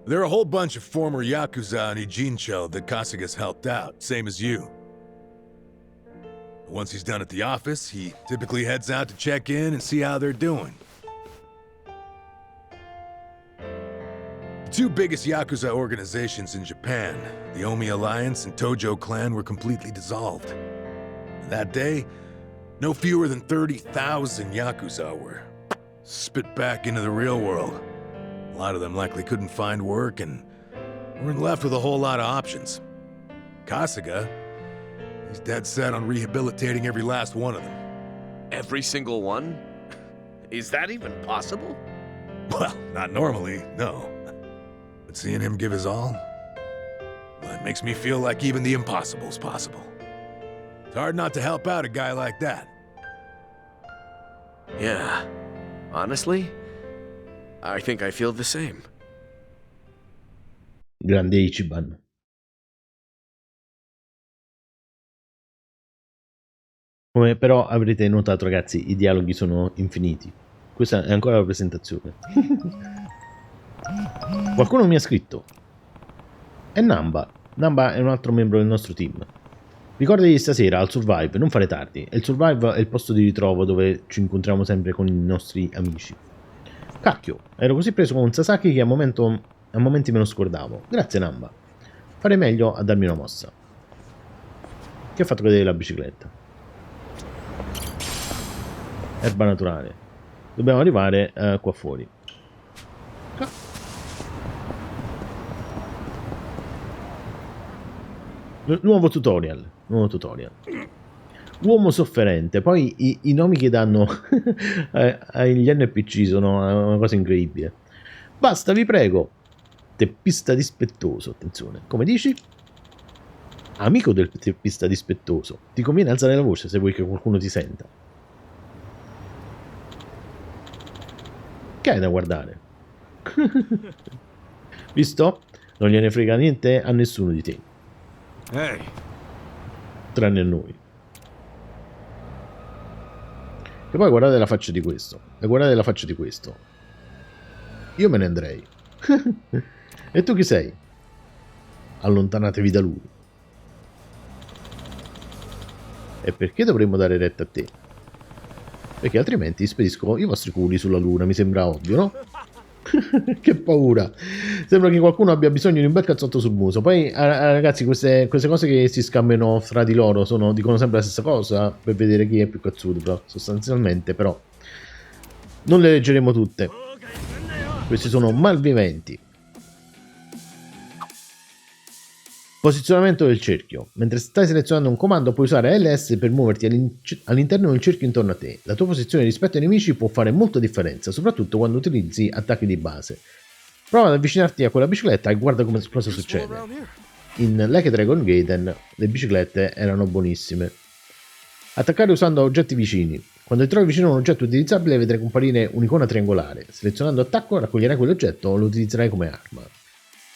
There are a whole bunch of former Yakuza and Ijincho that Kasuga's helped out, same as you. Once he's done at the office, he typically heads out to check in and see how they're doing. The two biggest Yakuza organizations in Japan, the Omi Alliance and Tojo Clan, were completely dissolved. That day, no fewer than 30,000 Yakuza were spit back into the real world. A lot of them likely couldn't find work and weren't left with a whole lot of options. Kasuga, he's dead set on rehabilitating every last one of them. Every single one? Is that even possible? Well, not normally, no. But seeing him give his all, well, it makes me feel like even the impossible's possible. It's hard not to help out a guy like that. Yeah. Honestly, I think I feel the same. Grande Ichiban. Come però avrete notato, ragazzi, i dialoghi sono infiniti. Questa è ancora la presentazione. Qualcuno mi ha scritto. È Namba. Namba è un altro membro del nostro team. Ricordati stasera al Survive, non fare tardi. E il Survive è il posto di ritrovo dove ci incontriamo sempre con i nostri amici. Cacchio, ero così preso con Sasaki che a momenti me lo scordavo. Grazie Namba. Farei meglio a darmi una mossa. Che ha fatto cadere la bicicletta. Erba naturale. Dobbiamo arrivare qua fuori. Nuovo tutorial. Uomo sofferente. Poi i nomi che danno agli NPC sono una cosa incredibile. Basta, vi prego. Teppista dispettoso. Attenzione. Come dici? Amico del teppista dispettoso. Ti conviene alzare la voce se vuoi che qualcuno ti senta. Che hai da guardare? Visto? Non gliene frega niente a nessuno di te. Hey. Tranne a noi. E poi guardate la faccia di questo. E guardate la faccia di questo. Io me ne andrei. E tu chi sei? Allontanatevi da lui. E perché dovremmo dare retta a te? Perché altrimenti spedisco i vostri culi sulla luna, mi sembra ovvio, no? Che paura. Sembra che qualcuno abbia bisogno di un bel cazzotto sul muso. Poi ragazzi, queste cose che si scambiano fra di loro dicono sempre la stessa cosa per vedere chi è più cazzuto, però sostanzialmente però non le leggeremo tutte. Questi sono malviventi. Posizionamento del cerchio. Mentre stai selezionando un comando puoi usare LS per muoverti all'interno del cerchio intorno a te. La tua posizione rispetto ai nemici può fare molta differenza, soprattutto quando utilizzi attacchi di base. Prova ad avvicinarti a quella bicicletta e guarda cosa succede. In Like Dragon Gaiden le biciclette erano buonissime. Attaccare usando oggetti vicini. Quando ti trovi vicino a un oggetto utilizzabile vedrai comparire un'icona triangolare. Selezionando attacco raccoglierai quell'oggetto o lo utilizzerai come arma.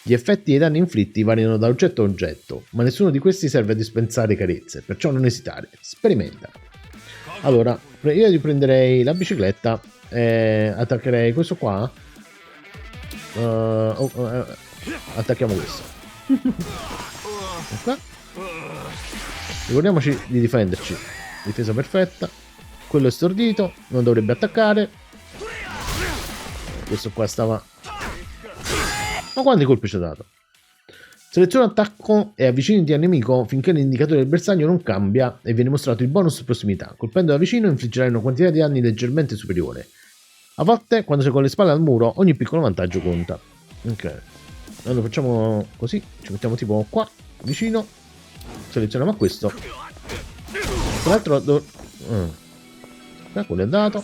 Gli effetti e i danni inflitti variano da oggetto a oggetto, ma nessuno di questi serve a dispensare carezze, perciò non esitare, sperimenta. Allora, io riprenderei la bicicletta e attaccherei questo qua. Attacchiamo questo. Qua. Ricordiamoci di difenderci. Difesa perfetta. Quello è stordito, non dovrebbe attaccare. Questo qua stava... Ma quanti colpi ci ha dato? Seleziona attacco e avvicinati al nemico finché l'indicatore del bersaglio non cambia e viene mostrato il bonus prossimità. Colpendo da vicino infliggerai una quantità di danni leggermente superiore. A volte, quando sei con le spalle al muro, ogni piccolo vantaggio conta. Ok. Allora facciamo così. Ci mettiamo tipo qua, vicino. Selezioniamo questo. Tra l'altro... quello è andato.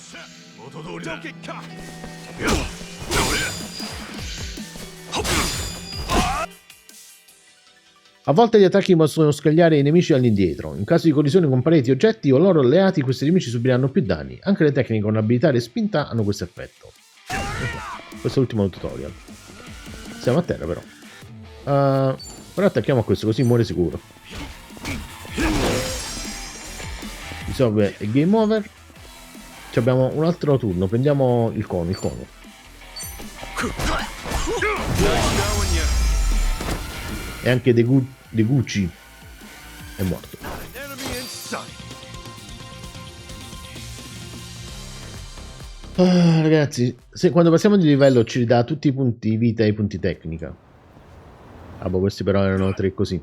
A volte gli attacchi possono scagliare i nemici all'indietro. In caso di collisione con pareti, oggetti o loro alleati, questi nemici subiranno più danni. Anche le tecniche con abilità e respinta hanno questo effetto. Questo è l'ultimo tutorial. Siamo a terra però. Ora attacchiamo a questo così muore sicuro. Risolve il game over. Ci abbiamo un altro turno. Prendiamo il cono. E anche De Gucci è morto. Ragazzi, quando passiamo di livello ci ridà tutti i punti vita e i punti tecnica. Boh, questi però erano 3 così.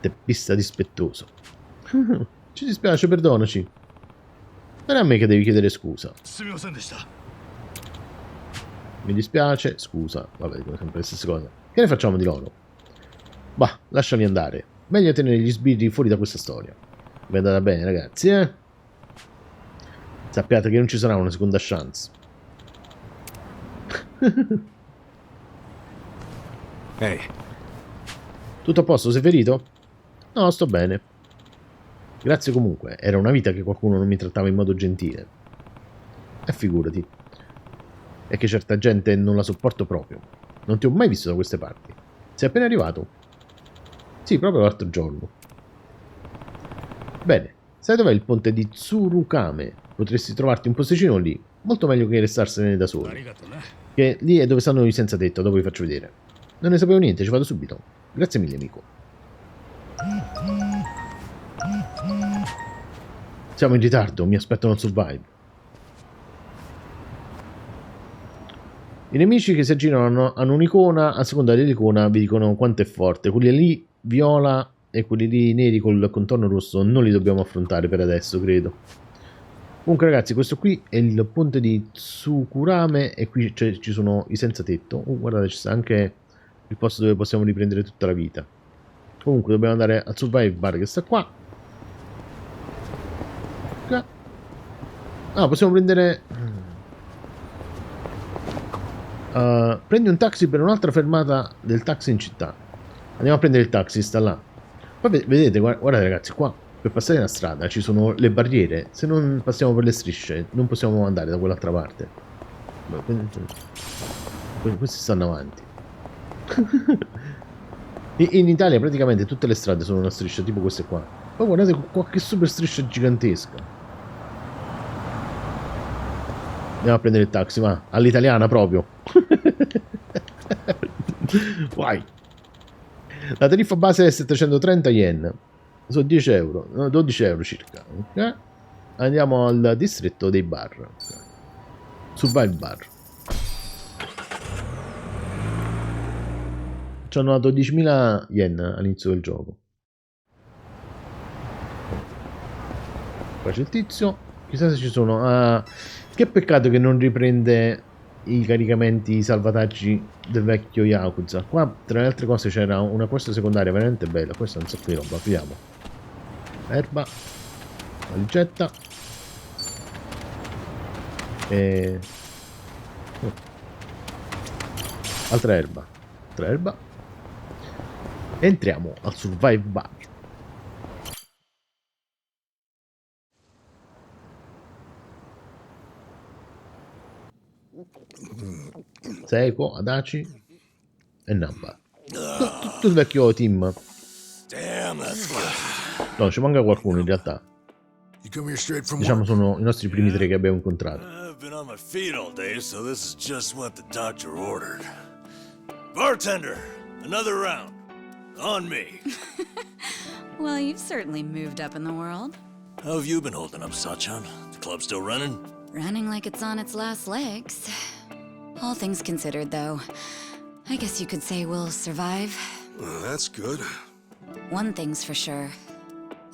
Teppista dispettoso. Ci dispiace, perdonaci. Non è a me che devi chiedere scusa. Mi dispiace, scusa. Vabbè, dico sempre le stesse cose. Che ne facciamo di loro? Bah, lasciali andare. Meglio tenere gli sbirri fuori da questa storia. Vi è andata bene, ragazzi, eh? Sappiate che non ci sarà una seconda chance. Ehi. Tutto a posto, sei ferito? No, sto bene. Grazie comunque, era una vita che qualcuno non mi trattava in modo gentile. E figurati. È che certa gente non la sopporto proprio. Non ti ho mai visto da queste parti. Sei appena arrivato? Sì, proprio l'altro giorno. Bene, sai dov'è il ponte di Tsurukame? Potresti trovarti un posticino lì. Molto meglio che restarsene da soli. Che lì è dove stanno i senza tetto, dopo vi faccio vedere. Non ne sapevo niente, ci vado subito. Grazie mille, amico. Siamo in ritardo, mi aspettano al survive. I nemici che si aggirano hanno un'icona, a seconda dell'icona vi dicono quanto è forte. Quelli lì viola e quelli lì neri col contorno rosso non li dobbiamo affrontare per adesso, credo. Comunque ragazzi, questo qui è il ponte di Tsukurame e qui ci sono i senza tetto. Guardate, ci sta anche il posto dove possiamo riprendere tutta la vita. Comunque dobbiamo andare al survive bar che sta qua. Possiamo prendere... prendi un taxi per un'altra fermata del taxi in città. Andiamo a prendere il taxi, sta là. Poi vedete, guardate ragazzi, qua per passare la strada ci sono le barriere. Se non passiamo per le strisce non possiamo andare da quell'altra parte. Questi stanno avanti. In Italia praticamente tutte le strade sono una striscia, tipo queste qua. Poi guardate qua che super striscia gigantesca. Andiamo a prendere il taxi, ma all'italiana proprio. Vai. La tariffa base è 730 yen. Sono 10 euro, no, 12 euro circa. Okay. Andiamo al distretto dei bar. Survive bar. Ci hanno dato 10.000 yen all'inizio del gioco. Qua c'è il tizio. Chissà se ci sono... che peccato che non riprende i caricamenti, i salvataggi del vecchio Yakuza. Qua, tra le altre cose, c'era una quest secondaria veramente bella. Questa è un sacco di roba. Apriamo. Erba. Valigetta. E... altra erba. Altra erba. Entriamo al survive bar. Seiko, Adachi e Namba. Tutto il vecchio team. No, ci manca qualcuno in realtà. Diciamo sono i nostri primi 3 che abbiamo incontrato. I've been on my feet all day, so this is just what the doctor ordered. Bartender, another round. On me. Well, you've certainly moved up in the world. How have you been holding up, Sachan? The club still running? Running like it's on its last legs. All things considered, though, I guess you could say we'll survive. Well, that's good. One thing's for sure.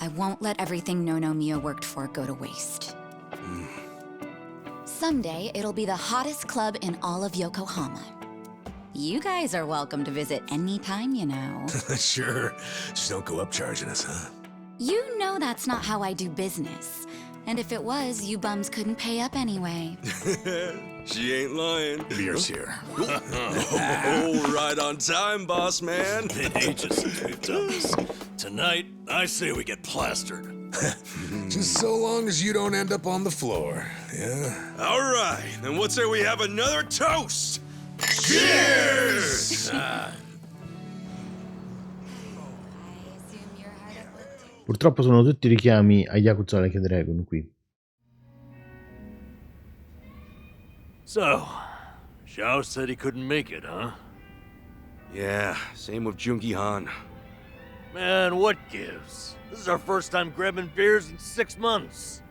I won't let everything Mio worked for go to waste. Someday, it'll be the hottest club in all of Yokohama. You guys are welcome to visit anytime, you know. Sure. Just don't go up charging us, huh? You know that's not how I do business. And if it was, you bums couldn't pay up anyway. She ain't lying. Beer's here. Oh, right on time, boss man. Been ages since we've done this. Tonight, I say we get plastered. Just so long as you don't end up on the floor, yeah? All right, then what say we have another toast? Cheers! Purtroppo sono tutti richiami a Yakuza Like a Dragon qui. So, Xiao said he couldn't make it, huh? Yeah, same with Junki Han. Man, what gives? This is our first time grabbing beers in 6 months.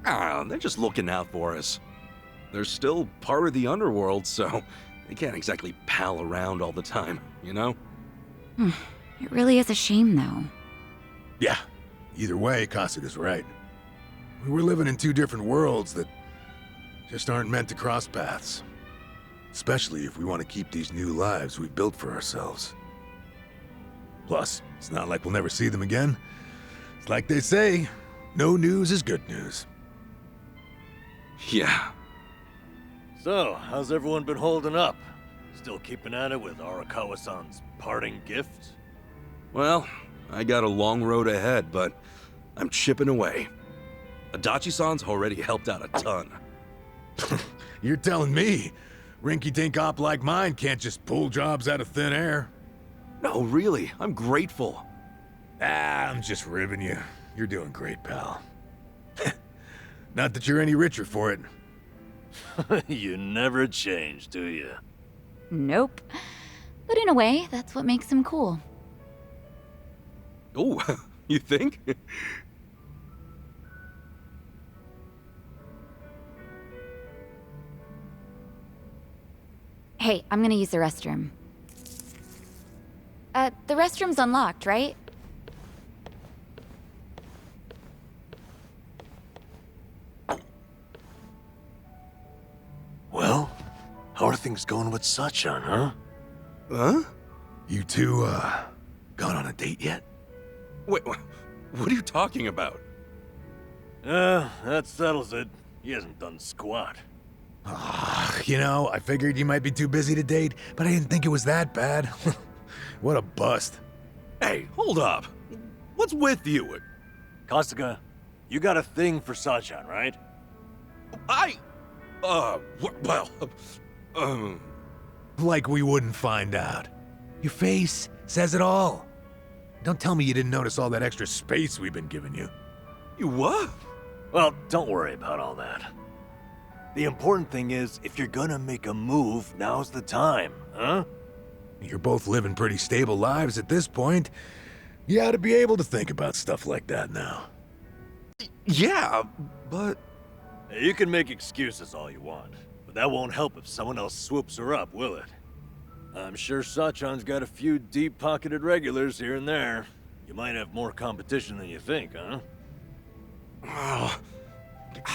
Ah, they're just looking out for us. They're still part of the underworld, so they can't exactly pal around all the time, you know? It really is a shame, though. Yeah. Either way, Kasuga's right. We're living in two different worlds that just aren't meant to cross paths. Especially if we want to keep these new lives we've built for ourselves. Plus, it's not like we'll never see them again. It's like they say, no news is good news. Yeah. So, how's everyone been holding up? Still keeping at it with Arakawa-san's parting gift? Well, I got a long road ahead, but I'm chipping away. Adachi-san's already helped out a ton. You're telling me rinky-dink op like mine can't just pull jobs out of thin air? No, really, I'm grateful. I'm just ribbing you. You're doing great, pal. Not that you're any richer for it. You never change, do you? Nope. But in a way, that's what makes him cool. Oh, you think? Hey, I'm gonna use the restroom. The restroom's unlocked, right? Well, how are things going with Sachan, huh? Huh? You two, gone on a date yet? Wait, what are you talking about? That settles it. He hasn't done squat. You know, I figured you might be too busy to date, but I didn't think it was that bad. What a bust. Hey, hold up. What's with you? Kasuga, you got a thing for Sachan, right? Like we wouldn't find out. Your face says it all. Don't tell me you didn't notice all that extra space we've been giving you. You what? Well, don't worry about all that. The important thing is, if you're gonna make a move, now's the time, huh? You're both living pretty stable lives at this point. You ought to be able to think about stuff like that now. Yeah, but... You can make excuses all you want, but that won't help if someone else swoops her up, will it? I'm sure Sachan's got a few deep-pocketed regulars here and there. You might have more competition than you think, huh? Oh,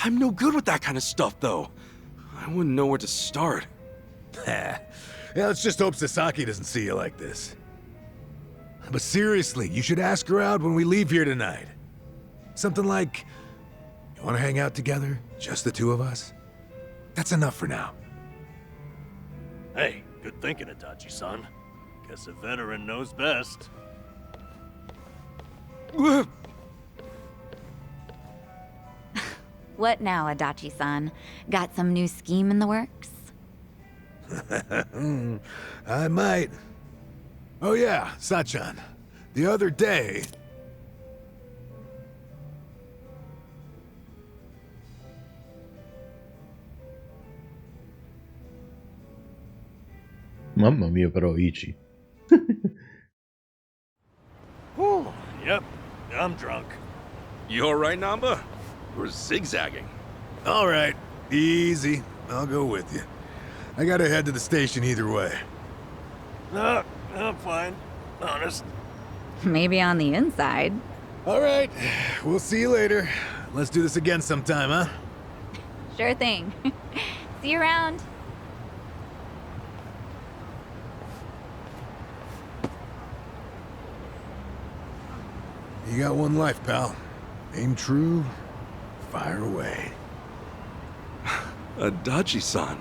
I'm no good with that kind of stuff, though. I wouldn't know where to start. Yeah, let's just hope Sasaki doesn't see you like this. But seriously, you should ask her out when we leave here tonight. Something like, you want to hang out together? Just the two of us? That's enough for now. Hey, good thinking, Adachi-san. Guess a veteran knows best. What now, Adachi-san? Got some new scheme in the works? I might. Oh yeah, Sachan. The other day... Mamma mia però, Ichi. Whew, yep, I'm drunk. You alright, Namba? We're zigzagging. All right, easy. I'll go with you. I gotta head to the station either way. No, I'm fine. honest. Maybe on the inside. All right, we'll see you later. Let's do this again sometime, huh? Sure thing. See you around. You got one life, pal. Aim true, fire away. Adachi-san.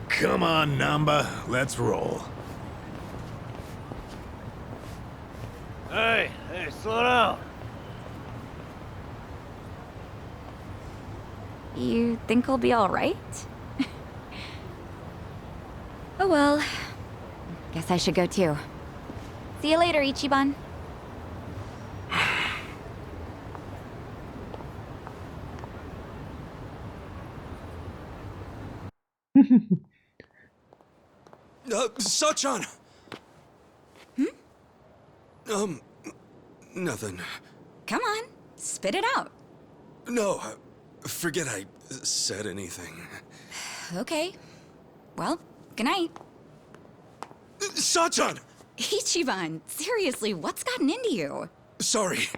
Come on, Namba, let's roll. Hey, slow down. You think we'll be all right? Oh well. Guess I should go too. See you later, Ichiban. Sachan! Nothing. Come on, spit it out. No, forget I said anything. Okay. Well, good night. Sachan! Ichiban, seriously, what's gotten into you? Sorry.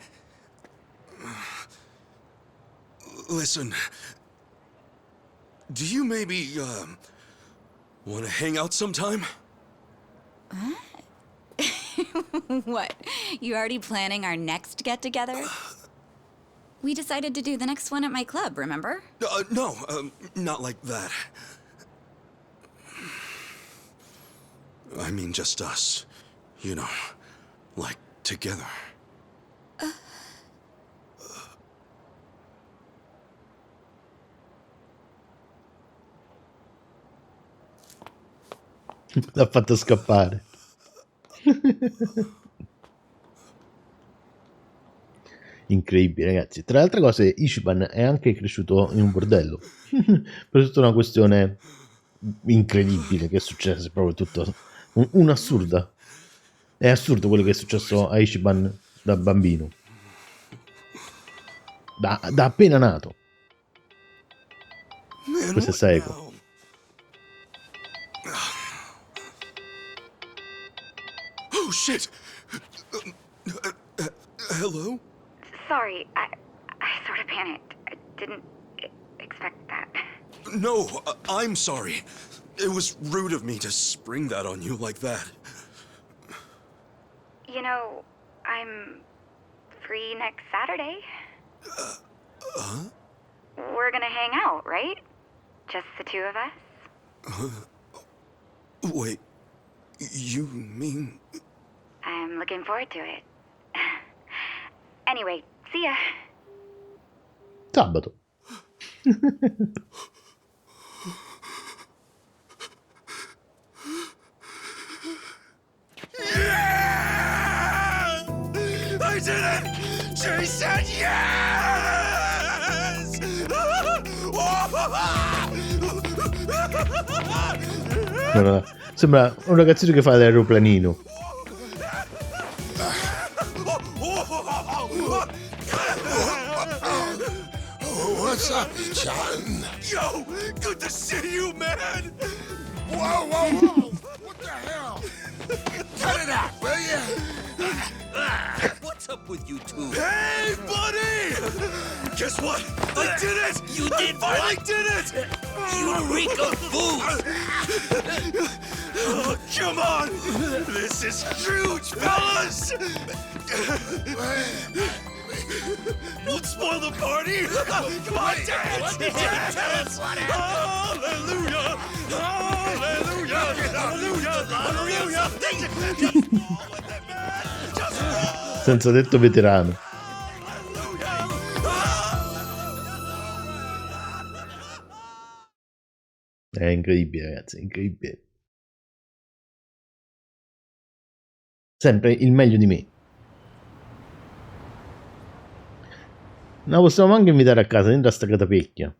Listen. Do you maybe, want to hang out sometime? Huh? What? You already planning our next get-together? We decided to do the next one at my club, remember? No, not like that. I mean just us. You know, like together. L'ha fatto scappare. Incredibile, ragazzi. Tra le altre cose, Ichiban è anche cresciuto in un bordello. Per tutta una questione incredibile che è successa, proprio tutto un assurda. È assurdo quello che è successo a Ichiban da bambino. Da appena nato. Questo è Saeko. Oh shit! Hello? Sorry, I sort of panicked. I didn't expect that. No, I'm sorry. It was rude of me to spring that on you like that. You know, I'm free next Saturday. Huh? We're gonna hang out, right? Just the two of us? Wait, you mean... I'm looking forward to it. Anyway, see ya. Sabato. Yeah! I did it! She said yes! Guarda, sembra un ragazzino che fa l'aeroplanino. What's up, Chan? Yo, good to see you, man! Whoa, whoa, whoa! What the hell? Cut it out, will you? What's up with you two? Hey, buddy! Guess what? I did it! You did I finally what? did it! You reek of booze! Oh, come on! This is huge, fellas! Don't spoil the party! Come on, dance! Dance! Hallelujah! Hallelujah! Hallelujah! Hallelujah! Just roll with it, man! Just roll! Senza detto veterano. È incredibile, ragazzi, è incredibile. Sempre il meglio di me. No, possiamo anche invitare a casa dentro a sta catapecchia.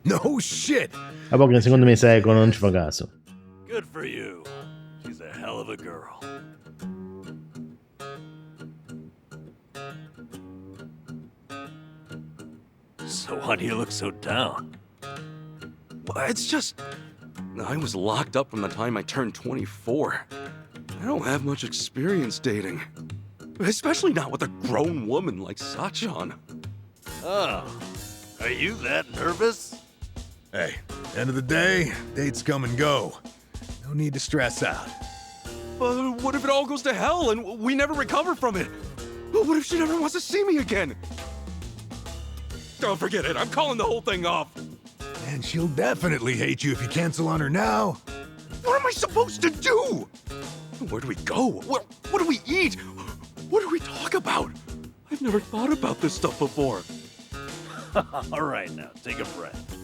No shit! A poco secondo me Saeko non ci fa caso. Good for you. She's a hell of a girl. So why do you look so down? Well, it's just... I was locked up from the time I turned 24. I don't have much experience dating. Especially not with a grown woman like Sachan. Oh, are you that nervous? Hey, end of the day, dates come and go. No need to stress out. But what if it all goes to hell and we never recover from it? What if she never wants to see me again? Oh, forget it. I'm calling the whole thing off. And she'll definitely hate you if you cancel on her now. What am I supposed to do? Where do we go? What do we eat? What do we talk about? I've never thought about this stuff before. All right, now, take a breath.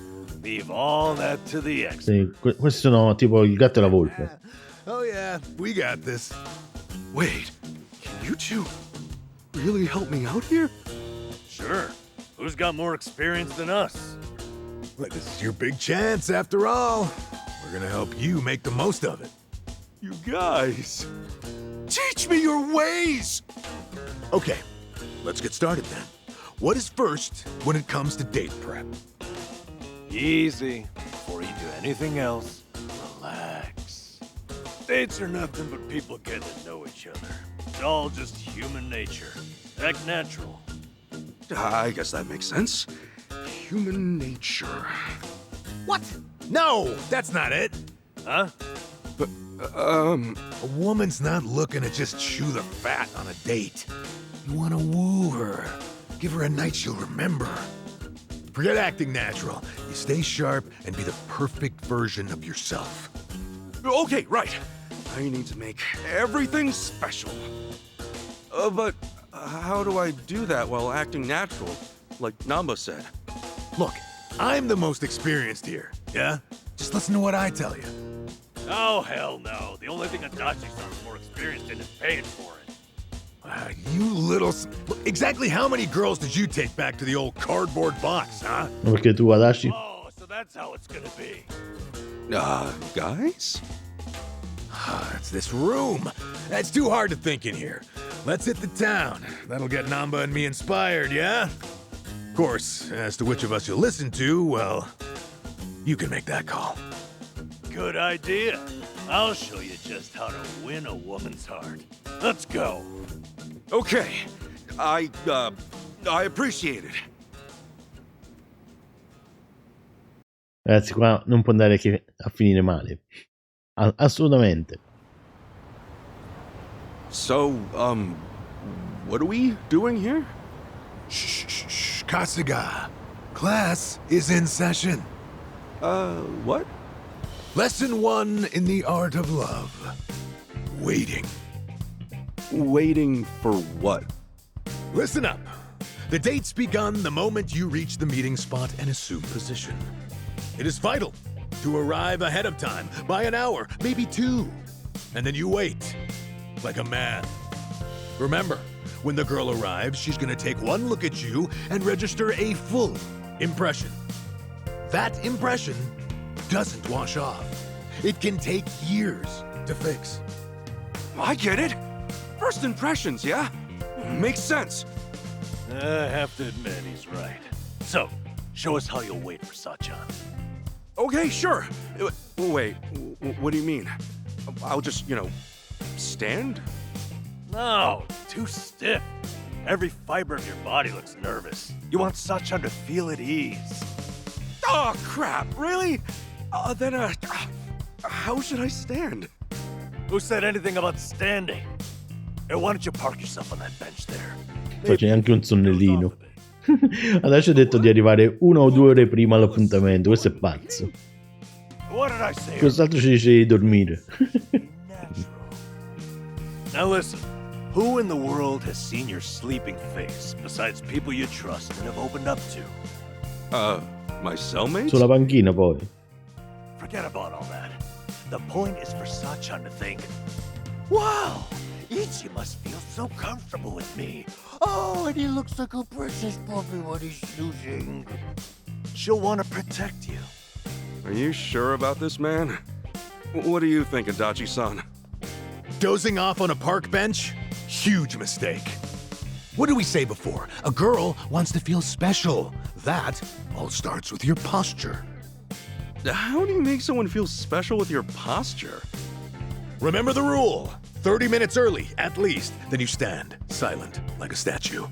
Leave all that to the experts. Sì, questi sono tipo il gatto e la volpe. Oh yeah, we got this. Wait, can you two really help me out here? Sure. Who's got more experience than us? But this is your big chance after all. We're gonna help you make the most of it. You guys, teach me your ways! Okay, let's get started then. What is first when it comes to date prep? Easy. Before you do anything else, relax. Dates are nothing but people getting to know each other. It's all just human nature. Act natural. I guess that makes sense. Human nature. What? No, that's not it. Huh? A woman's not looking to just chew the fat on a date. You want to woo her. Give her a night she'll remember. Forget acting natural. You stay sharp and be the perfect version of yourself. Okay, right. I need to make everything special. But how do I do that while acting natural, like Namba said? Look, I'm the most experienced here, yeah? Just listen to what I tell you. Oh, hell no. The only thing Adachi-san's more experienced in is paying for it. You little... Exactly how many girls did you take back to the old cardboard box, huh? Perché tu Adachi? Oh, so that's how it's gonna be. Guys? It's this room. It's too hard to think in here. Let's hit the town. That'll get Namba and me inspired, yeah? Of course, as to which of us you'll listen to, well, you can make that call. Good idea. I'll show you just how to win a woman's heart. Let's go. Okay. I appreciate it. Ragazzi, qua non può andare che a finire male. Assolutamente. So, what are we doing here? Shh, Kasuga. Class is in session. What? Lesson 1 in the art of love. Waiting. Waiting for what? Listen up. The date's begun the moment you reach the meeting spot and assume position. It is vital to arrive ahead of time, by an hour, maybe 2. And then you wait, like a man. Remember, when the girl arrives, she's gonna take one look at you and register a full impression. That impression doesn't wash off. It can take years to fix. I get it. First impressions, yeah? Makes sense. I have to admit, he's right. So, show us how you'll wait for Sachan. Okay, sure. Wait, what do you mean? I'll just, stand? No, too stiff. Every fiber of your body looks nervous. You want Sachan to feel at ease. Oh, crap, really? Then, how should I stand? Who said anything about standing? Hey, why don't you park yourself on that bench there? Faccio anche un sonnellino. Adesso ho detto di arrivare 1 o 2 ore prima all'appuntamento. Questo è pazzo. What did I say? Quest'altro ci dice di dormire. Now listen, who in the world has seen your sleeping face besides people you trust and have opened up to? My cellmates? Sulla panchina poi. Forget about all that. The point is for Sachan to think, wow, Ichi must feel so comfortable with me. Oh, and he looks like a precious puppy when he's snoozing. She'll want to protect you. Are you sure about this, man? What do you think, Adachi-san? Dozing off on a park bench? Huge mistake. What did we say before? A girl wants to feel special. That all starts with your posture. How do you make someone feel special with your posture? Remember the rule. 30 minutes early, at least. Then you stand, silent, like a statue.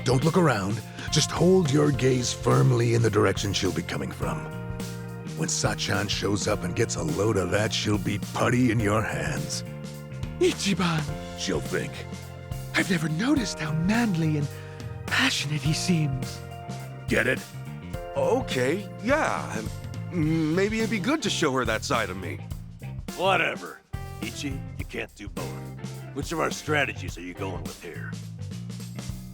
Don't look around. Just hold your gaze firmly in the direction she'll be coming from. When Sachan shows up and gets a load of that, she'll be putty in your hands. Ichiban, She'll think. I've never noticed how manly and passionate he seems. Get it? Okay, yeah. Maybe it'd be good to show her that side of me. Whatever. Ichi, you can't do both. Which of our strategies are you going with here?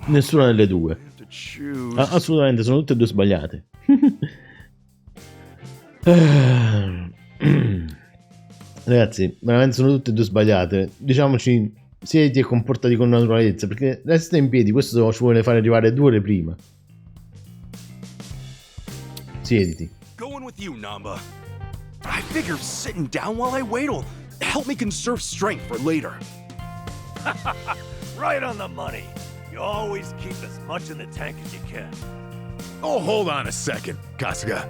Nessuna delle due. To choose. Assolutamente, sono tutte e due sbagliate. Ragazzi, veramente sono tutte e due sbagliate. Diciamoci, siediti e comportati con naturalezza, perché resta in piedi, questo ci vuole fare arrivare 2 ore prima. Siediti. Going with you, Namba. I figure sitting down while I wait will help me conserve strength for later. Right on the money. You always keep as much in the tank as you can. Oh, hold on a second, Kasuga.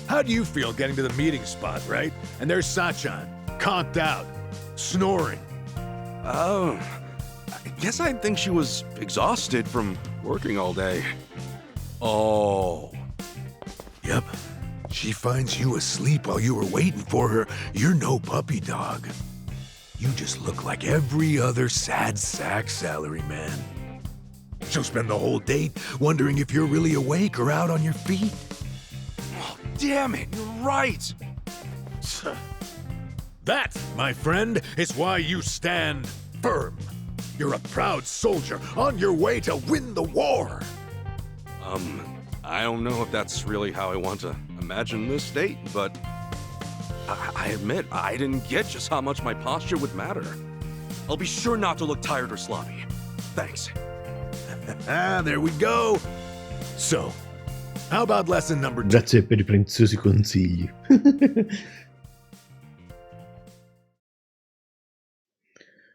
How do you feel getting to the meeting spot, right? And there's Sachan, conked out, snoring. I guess I think she was exhausted from working all day. Oh. Yep. She finds you asleep while you were waiting for her. You're no puppy dog. You just look like every other sad sack salaryman. She'll spend the whole date wondering if you're really awake or out on your feet. Oh, damn it, you're right. That, my friend, is why you stand firm. You're a proud soldier on your way to win the war. I don't know if that's really how I want to imagine this date, but I admit I didn't get just how much my posture would matter. I'll be sure not to look tired or sloppy. Thanks. There we go. So, how about lesson number 2? Grazie per i preziosi consigli.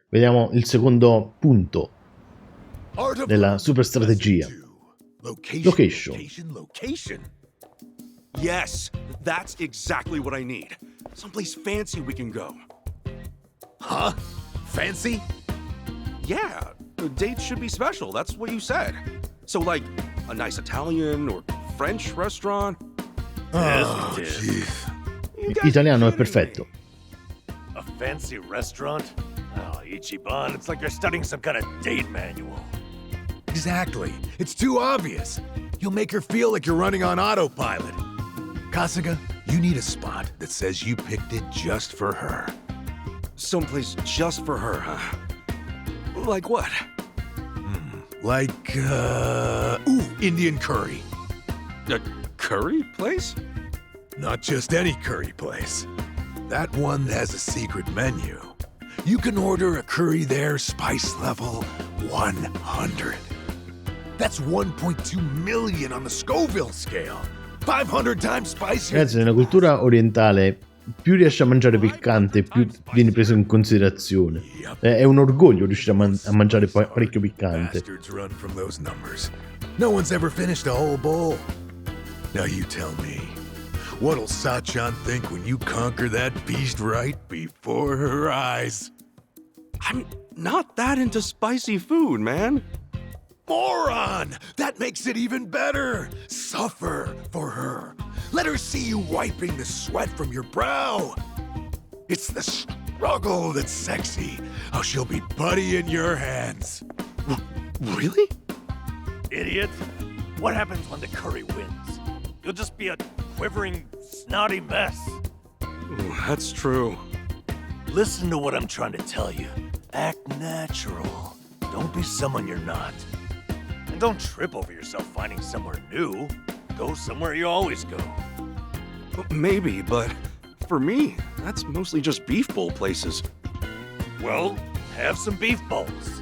Vediamo il secondo punto della super strategia. Location. Yes, that's exactly what I need. Someplace fancy we can go. Huh? Fancy? Yeah, the date should be special. That's what you said. So, like, a nice Italian or French restaurant. Oh, jeez. Italiano è perfetto. A fancy restaurant? Oh, Ichiban, it's like you're studying some kind of date manual. Exactly. It's too obvious. You'll make her feel like you're running on autopilot. Kasuga, you need a spot that says you picked it just for her. Someplace just for her, huh? Like what? Like, Indian curry. A curry place? Not just any curry place. That one has a secret menu. You can order a curry there, spice level 100. That's 1.2 million on the Scoville scale. 500 times spicier. Ragazzi, nella cultura orientale, più riesci a mangiare piccante, più vieni preso in considerazione. È un orgoglio riuscire a mangiare parecchio piccante. Bastards run from those numbers. No one's ever finished a whole bowl. Now you tell me, what'll Sachan think when you conquer that beast right before her eyes? I'm not that into spicy food, man. Moron! That makes it even better! Suffer for her. Let her see you wiping the sweat from your brow. It's the struggle that's sexy. How she'll be putty in your hands. Really? Idiot. What happens when the curry wins? You'll just be a quivering, snotty mess. Ooh, that's true. Listen to what I'm trying to tell you. Act natural. Don't be someone you're not. And don't trip over yourself finding somewhere new. Go somewhere you always go. Maybe, but for me, that's mostly just beef bowl places. Well, have some beef bowls.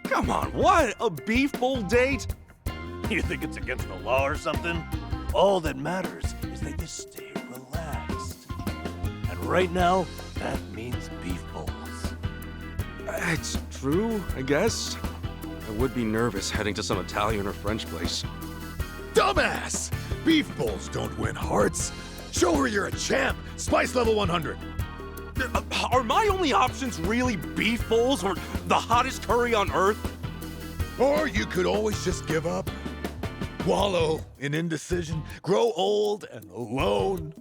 Come on, what? A beef bowl date? You think it's against the law or something? All that matters is that you stay relaxed. And right now, that means beef bowls. It's true, I guess. I would be nervous heading to some Italian or French place. Dumbass! Beef bowls don't win hearts. Show her you're a champ. Spice level 100. Are my only options really beef bowls or the hottest curry on earth? Or you could always just give up. Wallow in indecision, grow old and alone.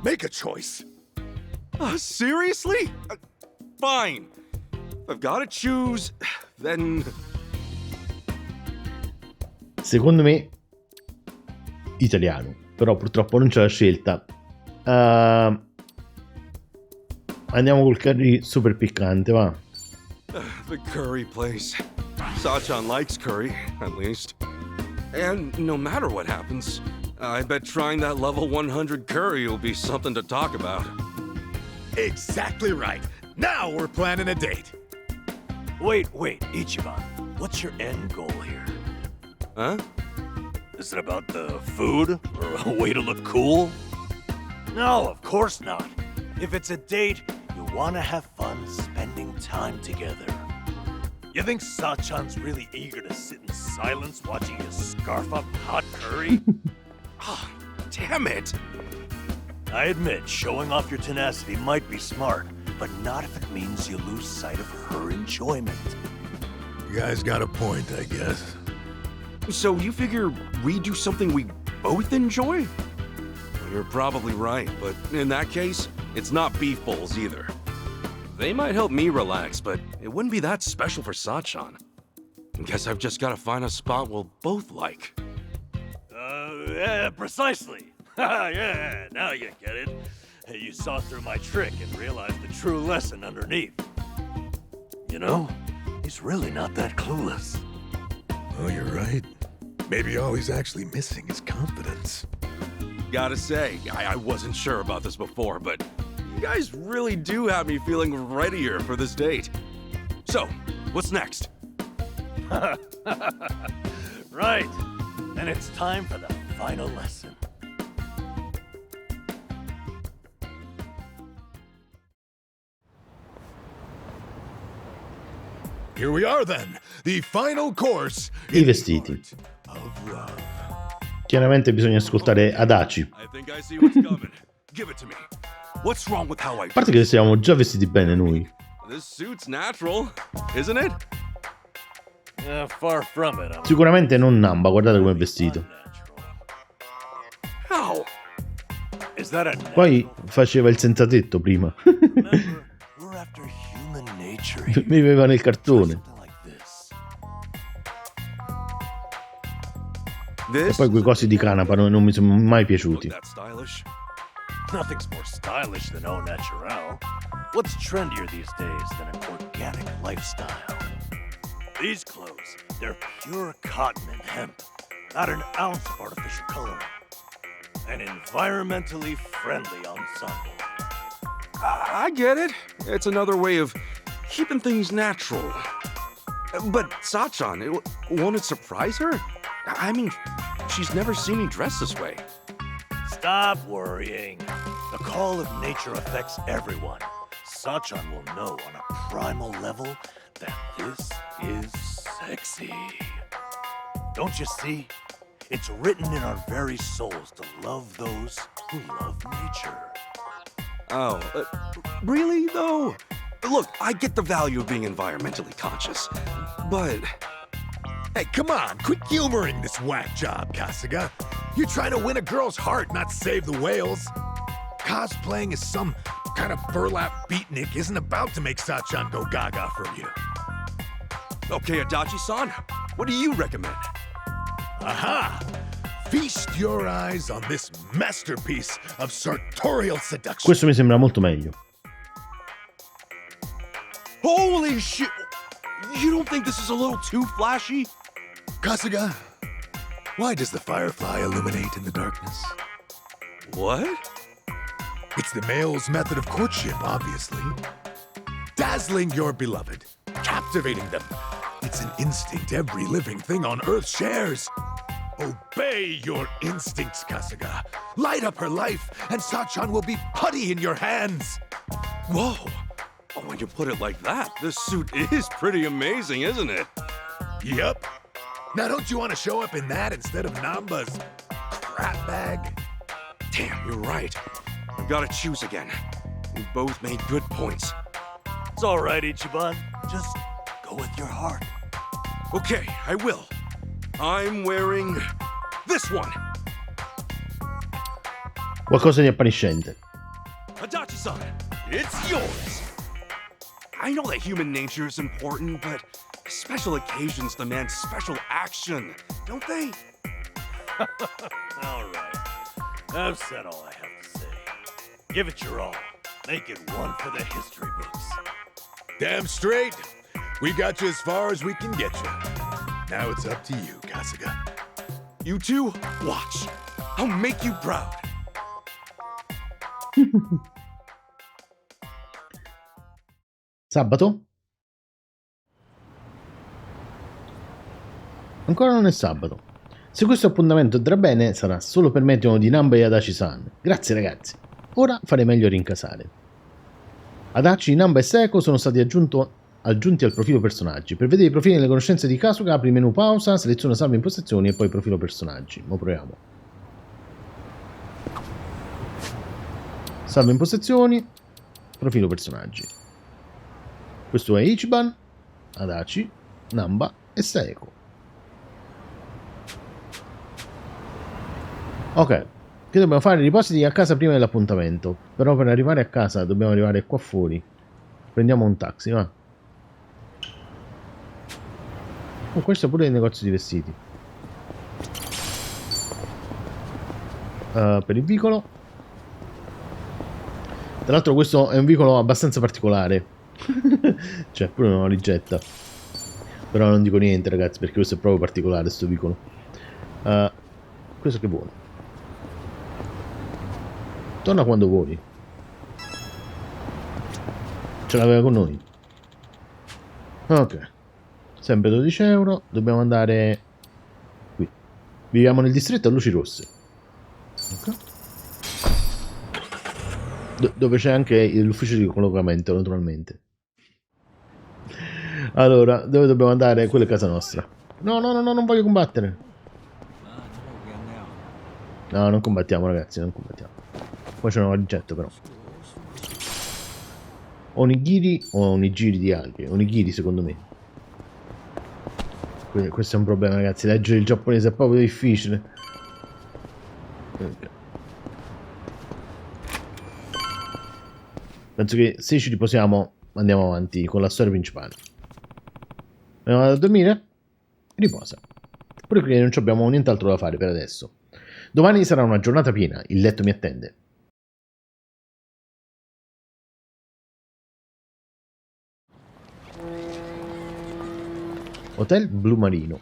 Make a choice. Seriously? Fine. If I've got to choose, then... Secondo me italiano, però purtroppo non c'è la scelta. Andiamo col curry super piccante, va. The curry place. Sachan likes curry, at least. And no matter what happens, I bet trying that level 100 curry will be something to talk about. Exactly right. Now we're planning a date. Wait, Ichiban. What's your end goal here? Huh? Is it about the food or a way to look cool? No, of course not. If it's a date, you want to have fun spending time together. You think Sachan's really eager to sit in silence watching you scarf up hot curry? Oh, damn it! I admit, showing off your tenacity might be smart, but not if it means you lose sight of her enjoyment. You guys got a point, I guess. So you figure we do something we both enjoy? Well, you're probably right, but in that case, it's not beef bowls either. They might help me relax, but it wouldn't be that special for Sachan. I guess I've just got to find a spot we'll both like. Yeah, precisely. Yeah, now you get it. You saw through my trick and realized the true lesson underneath. You know, he's really not that clueless. Oh, you're right. Maybe all he's actually missing is confidence. Gotta say, I wasn't sure about this before, but you guys really do have me feeling readier for this date. So, what's next? Right. And it's time for the final lesson. Here we are then, the final course. I vestiti. Chiaramente bisogna ascoltare Adachi. I think I see what's coming. Give it to me. What's wrong with how I... A parte che siamo già vestiti bene noi. This suit's natural, isn't it? Far from it. Sicuramente non Namba, guardate come è vestito. How? Is that a... Poi faceva il senza tetto prima. We're after human nature. Viveva nel cartone. E poi quei cosi di canapa non mi sono mai piaciuti. Nothing's more stylish than au naturel. What's trendier these days than an organic lifestyle? These clothes, they're pure cotton and hemp, not an ounce of artificial coloring. An environmentally friendly ensemble. I get it. It's another way of keeping things natural. But Sachan, won't it surprise her? I mean, she's never seen me dressed this way. Stop worrying. The call of nature affects everyone. Sachan will know on a primal level that this is sexy. Don't you see? It's written in our very souls to love those who love nature. Oh, really though? Look, I get the value of being environmentally conscious, but... Hey, come on, quit humoring this whack job, Kasuga. You're trying to win a girl's heart, not save the whales. Cosplaying as some kind of burlap beatnik isn't about to make Sachan go gaga for you. Okay, Adachi-san, what do you recommend? Aha! Feast your eyes on this masterpiece of sartorial seduction. Questo mi sembra molto meglio. Holy shit! You don't think this is a little too flashy? Kasuga, why does the firefly illuminate in the darkness? What? It's the male's method of courtship, obviously. Dazzling your beloved, captivating them. It's an instinct every living thing on Earth shares. Obey your instincts, Kasuga. Light up her life, and Sachan will be putty in your hands. Whoa. Oh, when you put it like that, this suit is pretty amazing, isn't it? Yep. Now don't you want to show up in that instead of Namba's crap bag? Damn, you're right. I've got to choose again. You both made good points. It's all right, Ichiban. Just go with your heart. Okay, I will. I'm wearing this one. Qualcosa di appariscente. Adachi-san, it's yours. I know that human nature is important, but special occasions demand special action, don't they? All right. I've said all I have to say. Give it your all. Make it one for the history books. Damn straight. We got you as far as we can get you. Now it's up to you, Kasuga. You two, watch. I'll make you proud. Sabato? Ancora non è sabato. Se questo appuntamento andrà bene, sarà solo per metodo di Namba e Adachi-san. Grazie ragazzi. Ora farei meglio a rincasare. Adachi, Namba e Seiko sono stati aggiunti al profilo personaggi. Per vedere i profili e le conoscenze di Kasuga, apri il menu pausa, seleziona salva impostazioni e poi profilo personaggi. Mo proviamo. Salva impostazioni, profilo personaggi. Questo è Ichiban, Adachi, Namba e Seiko. Ok, che dobbiamo fare? Riposati a casa prima dell'appuntamento. Però per arrivare a casa dobbiamo arrivare qua fuori. Prendiamo un taxi, va. Oh, questo è pure il negozio di vestiti. Per il vicolo. Tra l'altro questo è un vicolo abbastanza particolare. Cioè, pure una valigetta. Però non dico niente, ragazzi, perché questo è proprio particolare, sto vicolo. Questo che vuole? Torna quando vuoi. Ce l'aveva con noi. Ok. Sempre 12 euro. Dobbiamo andare qui. Viviamo nel distretto a luci rosse. Ok. Dove c'è anche l'ufficio di collocamento, naturalmente. Allora, dove dobbiamo andare? Quella è casa nostra. No, no, no, no, non voglio combattere. No, non combattiamo, ragazzi, non combattiamo. Poi c'è una valigetta, però. Onigiri o onigiri di alghe? Onigiri, secondo me. Questo è un problema, ragazzi. Leggere il giapponese è proprio difficile. Okay. Penso che se ci riposiamo andiamo avanti con la storia principale. Andiamo a dormire? Riposa. Pure qui non abbiamo nient'altro da fare per adesso. Domani sarà una giornata piena, il letto mi attende. Hotel Blu Marino.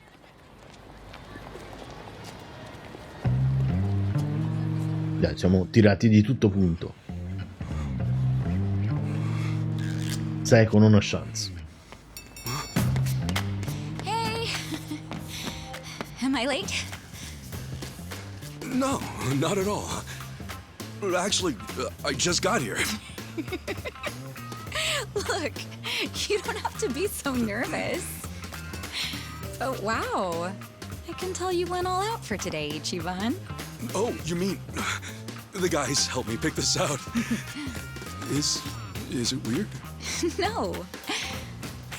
Dai, siamo tirati di tutto punto. Sai, con una chance. Hey! Am I late? No, not at all. Actually, I just got here. Look, you don't have to be so nervous. Oh, wow. I can tell you went all out for today, Ichiban. Oh, you mean the guys helped me pick this out? Is it weird? No.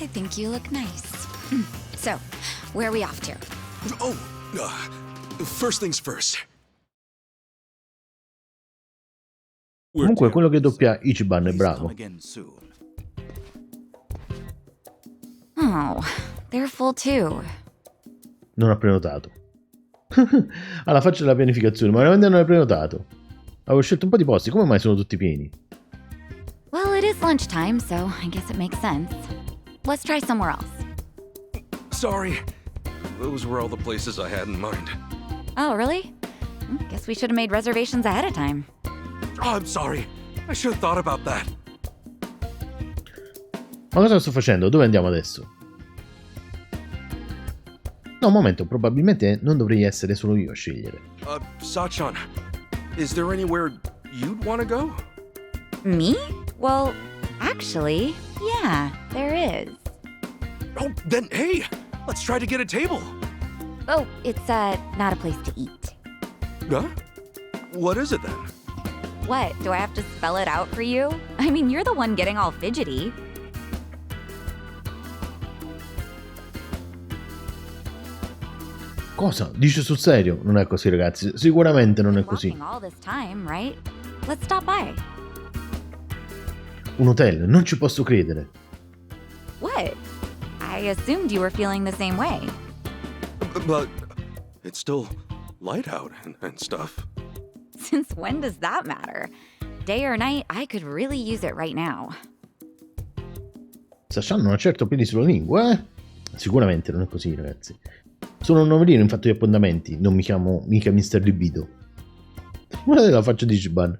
I think you look nice. So, where are we off to? Oh, first things first. Comunque quello che doppia Ichiban è bravo. Oh, they're full too. Non ha prenotato. Alla faccia della pianificazione, ma veramente non hai prenotato. Avevo scelto un po' di posti, come mai sono tutti pieni? Well, it is lunchtime, so I guess it makes sense. Let's try somewhere else. Sorry. Those were all the places I had in mind. Oh, really? Guess we should have made reservations ahead of time. Oh, I'm sorry. I should have thought about that. Ma cosa sto facendo? Dove andiamo adesso? No, un momento, probabilmente non dovrei essere solo io a scegliere. Sachan, is there anywhere you'd want to go? Me? Well, actually, yeah, there is. Oh, then hey, let's try to get a table. Oh, it's not a place to eat. Huh? What is it then? What, do I have to spell it out for you? I mean, you're the one getting all fidgety. Cosa? Dice sul serio? Non è così, ragazzi. Sicuramente non è così. All this time, right? Let's stop by. Un hotel, non ci posso credere. What? I assumed you were feeling the same way. But it's still light out and stuff. Since when does that matter? Day or night, I could really use it right now. Sasha non ha certo peli sulla lingua, eh? Sicuramente non è così, ragazzi. Sono un novelino in fatto di appuntamenti, non mi chiamo mica Mr. Libido. Guardate la faccia di Ichiban.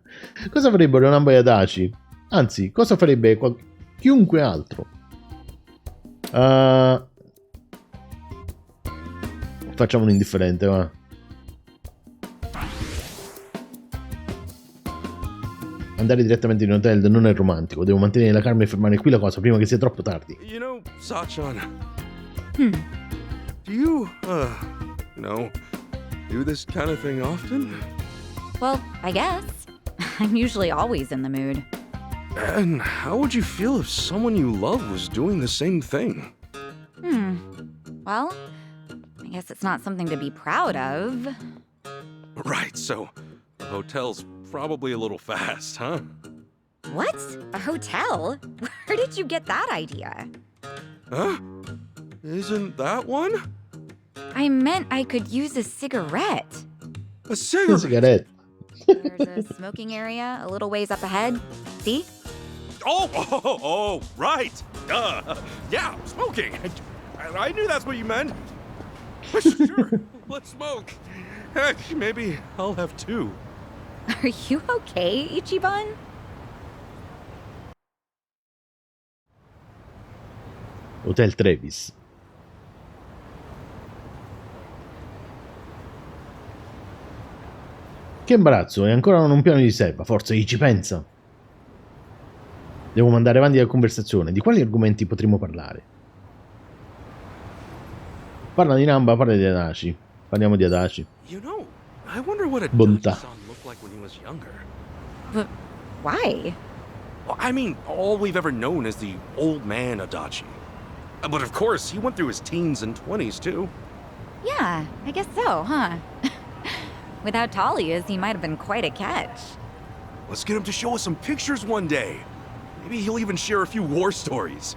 Cosa farebbero Namba e Adachi? Anzi, cosa farebbe chiunque altro? Facciamo un indifferente, va. Andare direttamente in hotel non è romantico. Devo mantenere la calma e fermare qui la cosa prima che sia troppo tardi. You know, Sachan, do you do this kind of thing often? Well, I guess. I'm usually always in the mood. And how would you feel if someone you love was doing the same thing? Well, I guess it's not something to be proud of. Right, so the hotel's probably a little fast, huh? What? A hotel? Where did you get that idea? Huh? Isn't that one? I meant I could use a cigarette. A cigarette? Cigarette. There's a smoking area a little ways up ahead. See? Oh, right. Duh. Yeah, smoking. I knew that's what you meant. Sure, let's smoke. Heck, maybe I'll have two. Are you okay, Ichiban? Hotel Travis. Che imbarazzo, e ancora non un piano di riserva. Forza, Ichi, pensa. Devo mandare avanti la conversazione. Di quali argomenti potremmo parlare? Parla di Namba, parla di Adachi. Parliamo di Adachi. You know, I wonder what Bontà. Adachi-san looked like when he was younger. But why? Well, I mean, all we've ever known is the old man Adachi. But of course, he went through his teens and 20s too. Yeah, I guess so, huh? With how tall he is, he might have been quite a catch. Let's get him to show us some pictures one day. Maybe he'll even share a few war stories.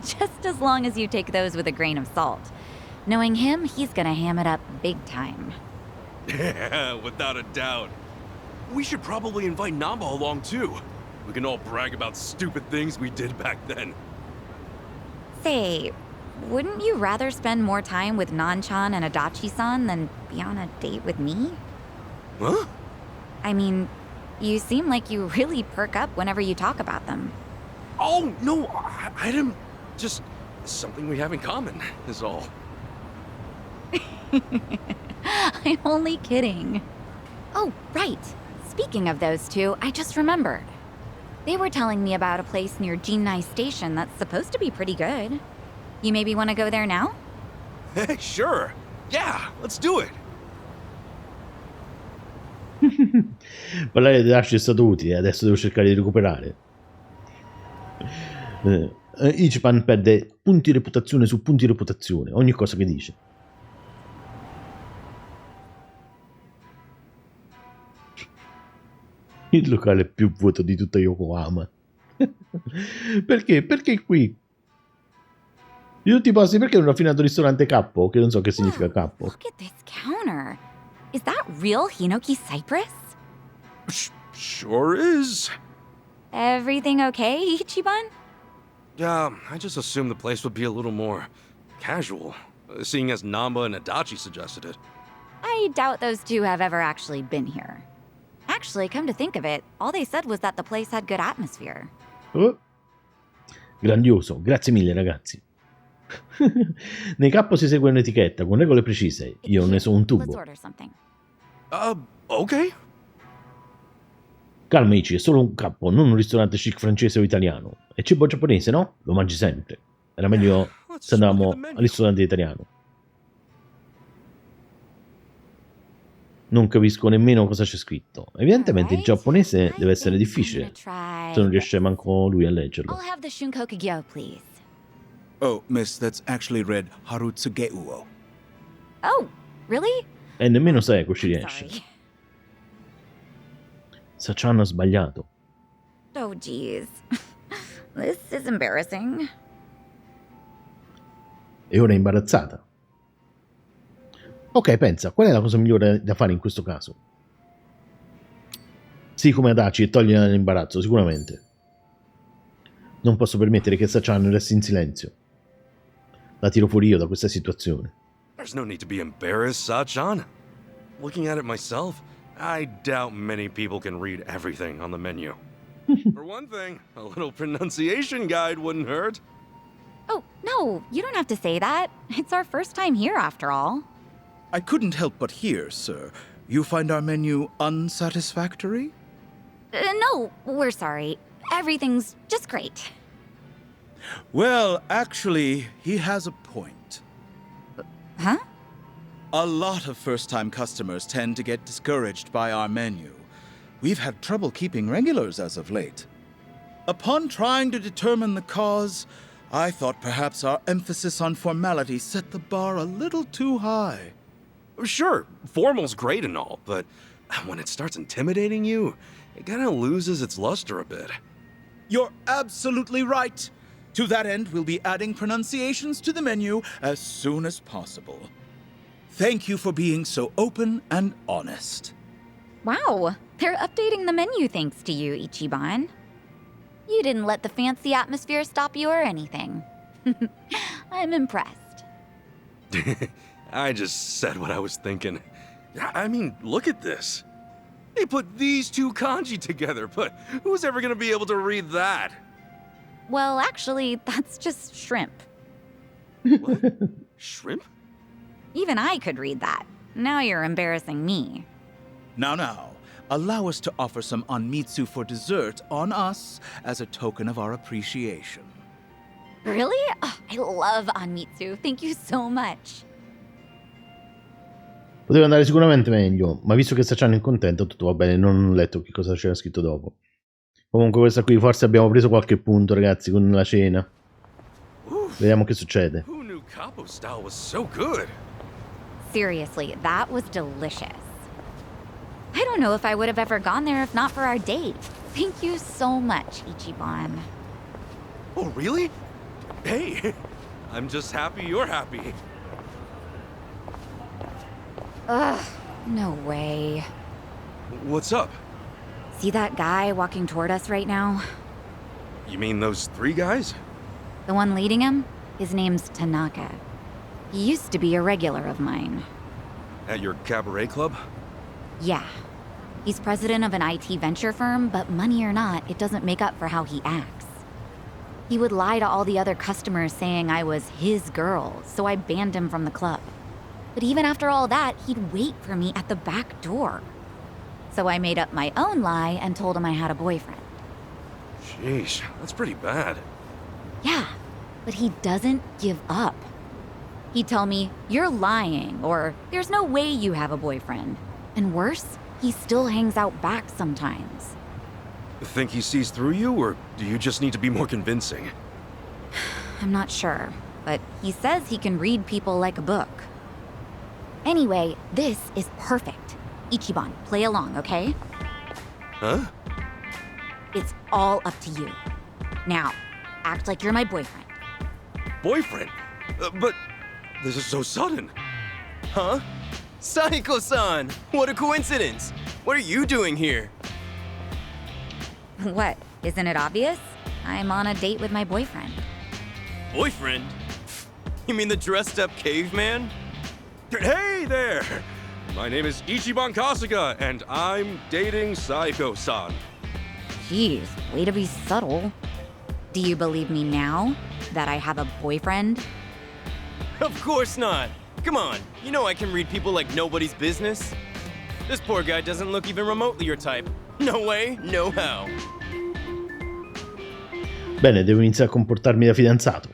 Just as long as you take those with a grain of salt. Knowing him, he's gonna ham it up big time. Yeah, without a doubt. We should probably invite Namba along too. We can all brag about stupid things we did back then. Say, wouldn't you rather spend more time with Nanchan and Adachi-san than be on a date with me? Huh? I mean, you seem like you really perk up whenever you talk about them. Oh, no, I didn't. Just something we have in common, is all. I'm only kidding. Oh, right. Speaking of those two, I just remembered. They were telling me about a place near Jinnai Station that's supposed to be pretty good. You maybe want to go there now? Hey, sure. Yeah, let's do it. Parlare di Adachi è stato utile, adesso devo cercare di recuperare. Ichiban perde punti reputazione su punti reputazione, ogni cosa che dice. Il locale più vuoto di tutta Yokohama. Perché? Perché qui? Di tutti i posti, perché non ho affinato il ristorante Kappo? Che non so che significa Kappo. Look at this counter. Is that real Hinoki cypress? Sure is. Everything okay, Ichiban? Yeah, I just assumed the place would be a little more casual, seeing as Namba and Adachi suggested it. I doubt those two have ever actually been here. Actually, come to think of it, all they said was that the place had good atmosphere. Oh. Grandioso, grazie mille ragazzi. Nei Kappo si segue un'etichetta con regole precise. Io ne so un Let's tubo. order something. Okay. Calma Ichi, è solo un Kappo, non un ristorante chic francese o italiano. È cibo giapponese, no? Lo mangi sempre. Era meglio se andavamo al ristorante italiano. Non capisco nemmeno cosa c'è scritto. Evidentemente il giapponese deve essere difficile, se non riesce manco lui a leggerlo. I'll have the shunkokugyo, please. Oh, miss, that's actually read Harutsugeuo. Oh, really? E nemmeno Saeko ci riesce. Sorry. Sachan ha sbagliato. Oh, geez. This is embarrassing. E ora è imbarazzata. Ok, pensa, qual è la cosa migliore da fare in questo caso? Sì, come Adachi, e togliere l'imbarazzo, sicuramente. Non posso permettere che Sachan resti in silenzio. La tiro fuori io da questa situazione. There's no need to be embarrassed, Sachan. Looking at it myself, I doubt many people can read everything on the menu. For one thing, a little pronunciation guide wouldn't hurt. Oh, no, you don't have to say that. It's our first time here, after all. I couldn't help but hear, sir. You find our menu unsatisfactory? No, we're sorry. Everything's just great. Well, actually, he has a point. Huh? A lot of first-time customers tend to get discouraged by our menu. We've had trouble keeping regulars as of late. Upon trying to determine the cause, I thought perhaps our emphasis on formality set the bar a little too high. Sure, formal's great and all, but when it starts intimidating you, it kind of loses its luster a bit. You're absolutely right. To that end, we'll be adding pronunciations to the menu as soon as possible. Thank you for being so open and honest. Wow, they're updating the menu thanks to you, Ichiban. You didn't let the fancy atmosphere stop you or anything. I'm impressed. I just said what I was thinking. I mean, look at this. They put these two kanji together, but who's ever gonna be able to read that? Well, actually, that's just shrimp. What? Shrimp? Even I could read that. Now you're embarrassing me. Now, allow us to offer some anmitsu for dessert on us as a token of our appreciation. Really? Oh, I love anmitsu. Thank you so much. Poteva andare sicuramente meglio, ma visto che Sachan è contento, tutto va bene, non ho letto che cosa c'era scritto dopo. Comunque questa qui forse abbiamo preso qualche punto, ragazzi, con la cena. Vediamo che succede. Who knew Kappo style was so good? Seriously, that was delicious. I don't know if I would have ever gone there if not for our date. Thank you so much, Ichiban. Oh, really? Hey, I'm just happy you're happy. Ugh, no way. What's up? See that guy walking toward us right now? You mean those three guys? The one leading him? His name's Tanaka. He used to be a regular of mine. At your cabaret club? Yeah. He's president of an IT venture firm, but money or not, it doesn't make up for how he acts. He would lie to all the other customers saying I was his girl, so I banned him from the club. But even after all that, he'd wait for me at the back door. So I made up my own lie and told him I had a boyfriend. Sheesh, that's pretty bad. Yeah, but he doesn't give up. He'd tell me, "You're lying," or "There's no way you have a boyfriend." And worse, he still hangs out back sometimes. Think he sees through you, or do you just need to be more convincing? I'm not sure, but he says he can read people like a book. Anyway, this is perfect. Ichiban, play along, okay? Huh? It's all up to you. Now, act like you're my boyfriend. Boyfriend? But this is so sudden. Huh? Saiko-san! What a coincidence! What are you doing here? What? Isn't it obvious? I'm on a date with my boyfriend. Boyfriend? You mean the dressed-up caveman? Hey there! My name is Ichiban Kasuga, and I'm dating Saiko-san. Jeez, way to be subtle. Do you believe me now that I have a boyfriend? Of course not! Come on, you know I can read people like nobody's business. This poor guy doesn't look even remotely your type. No way, no how. Bene, devo iniziare a comportarmi da fidanzato.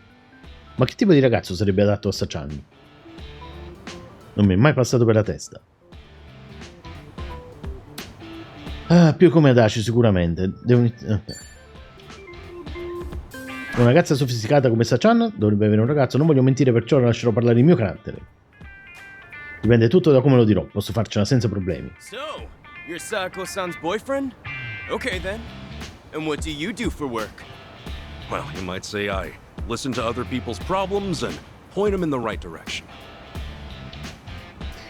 Ma che tipo di ragazzo sarebbe adatto a Sachan? Non mi è mai passato per la testa. Più come Adachi sicuramente. Ok. Una ragazza sofisticata come Sachan dovrebbe avere un ragazzo. Non voglio mentire, perciò lascerò parlare il mio carattere. Dipende tutto da come lo dirò. Posso farcela senza problemi. So, you're Sako-san's boyfriend? Okay then. And what do you do for work? Well, you might say I listen to other people's problems and point them in the right direction.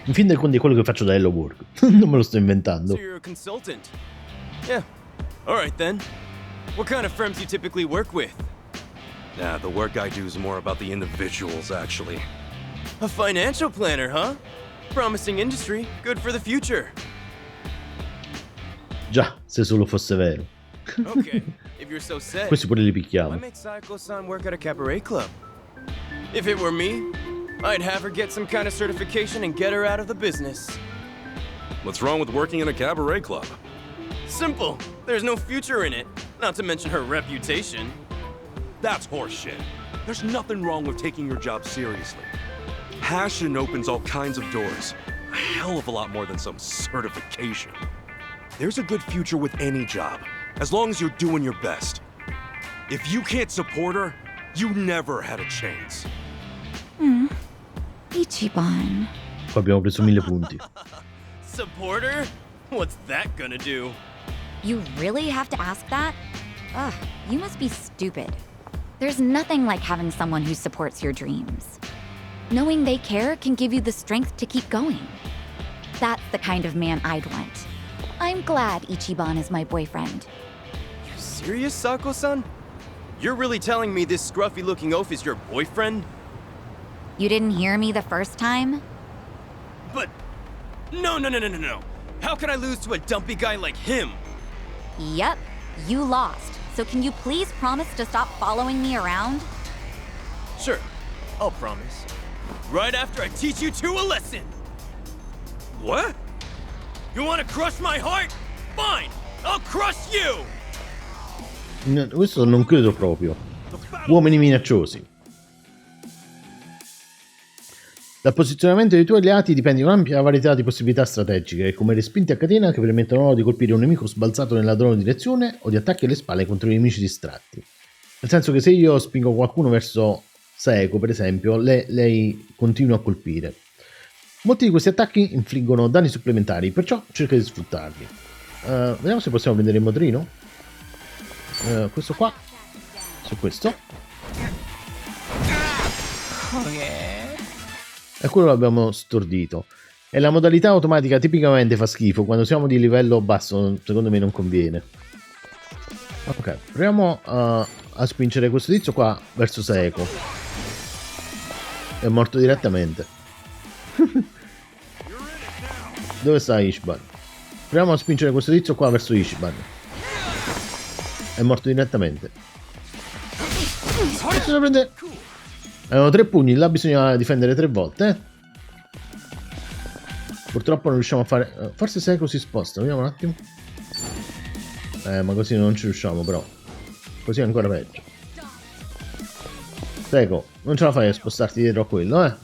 In fin dei conti è quello che faccio da Hello Work. Non me lo sto inventando. So you're a consultant. Yeah. All right then. What kind of firms you typically work with? Yeah, the work I do is more about the individuals, actually. A financial planner, huh? Promising industry, good for the future. Già, se solo fosse vero. Okay, if you're so set, Questi pure li why picchiamo. make Sayako-san work at a cabaret club? If it were me, I'd have her get some kind of certification and get her out of the business. What's wrong with working in a cabaret club? Simple. There's no future in it. Not to mention her reputation. That's horseshit. There's nothing wrong with taking your job seriously. Passion opens all kinds of doors. A hell of a lot more than some certification. There's a good future with any job, as long as you're doing your best. If you can't support her, you never had a chance. Ichiban. Qua abbiamo preso 1000 punti. Support her? What's that gonna do? You really have to ask that? Ugh, you must be stupid. There's nothing like having someone who supports your dreams. Knowing they care can give you the strength to keep going. That's the kind of man I'd want. I'm glad Ichiban is my boyfriend. You serious, Sako-san? You're really telling me this scruffy-looking oaf is your boyfriend? You didn't hear me the first time? But... No. How can I lose to a dumpy guy like him? Yep, you lost. So can you please promise to stop following me around? Sure, I'll promise. Right after I teach you two a lesson. What? You want to crush my heart? Fine, I'll crush you! No, questo non credo proprio. Uomini minacciosi. Dal posizionamento dei tuoi alleati dipende un'ampia varietà di possibilità strategiche, come respinti a catena che permettono loro di colpire un nemico sbalzato nella loro direzione o di attacchi alle spalle contro i nemici distratti. Nel senso che se io spingo qualcuno verso Saeko, per esempio, lei continua a colpire. Molti di questi attacchi infliggono danni supplementari, perciò cerca di sfruttarli. Vediamo se possiamo prendere il motorino. Questo qua. Su questo. E quello l'abbiamo stordito. E la modalità automatica tipicamente fa schifo. Quando siamo di livello basso, secondo me non conviene. Ok, proviamo a spingere questo tizio qua verso Saeko. È morto direttamente. Dove sta Ichiban? Proviamo a spingere questo tizio qua verso Ichiban. È morto direttamente. Bisogna prendere... Avevano 3 pugni, là bisogna difendere 3 volte. Purtroppo non riusciamo a fare... Forse Saeko si sposta, vediamo un attimo. Ma così non ci riusciamo però. Così è ancora peggio. Saeko, non ce la fai a spostarti dietro a quello,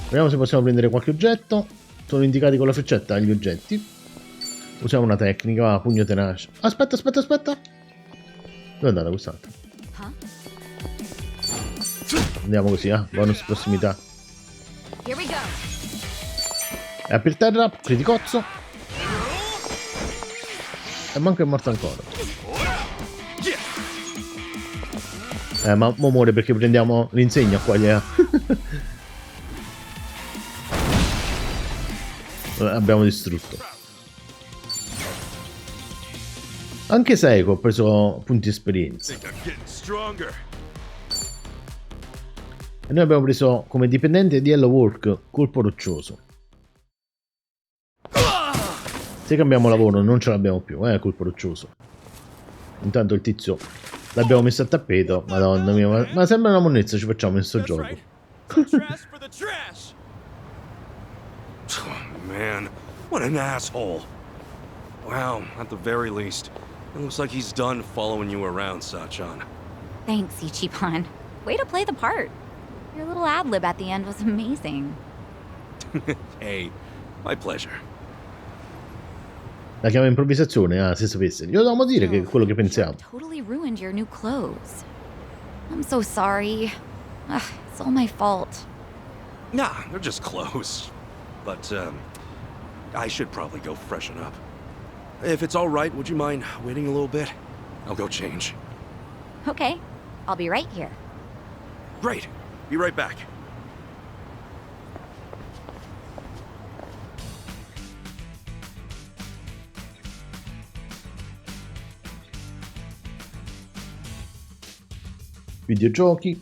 Vediamo se possiamo prendere qualche oggetto. Sono indicati con la freccetta gli oggetti. Usiamo una tecnica, va, pugno tenace. Aspetta. Dove è andata quest'altro? Andiamo così, bonus prossimità. E per terra, criticozzo. E manco è morto ancora. Ma mo muore perché prendiamo l'insegna qua. Abbiamo distrutto. Anche Saeko ha preso punti esperienza. E noi abbiamo preso come dipendente di Hello Work colpo roccioso. Se cambiamo lavoro non ce l'abbiamo più, colpo roccioso. Intanto il tizio l'abbiamo messo a tappeto. Madonna mia, ma sembra una monnezza ci facciamo in sto gioco. Man, what an asshole. Wow, at the very least, it looks like he's done following you around, Sachan. Thanks, Ichiban. Way to play the part. Your little ad-lib at the end was amazing. Hey, my pleasure. La chiama improvvisazione? Ah, se sapesse. Glielo dobbiamo dire che è quello che pensiamo. Totally ruined your new clothes. I'm so sorry. Ugh, it's all my fault. Nah, they're just clothes. But, I should probably go freshen up. If it's all right, would you mind waiting a little bit? I'll go change. Okay, I'll be right here. Great. Be right back. Videogiochi.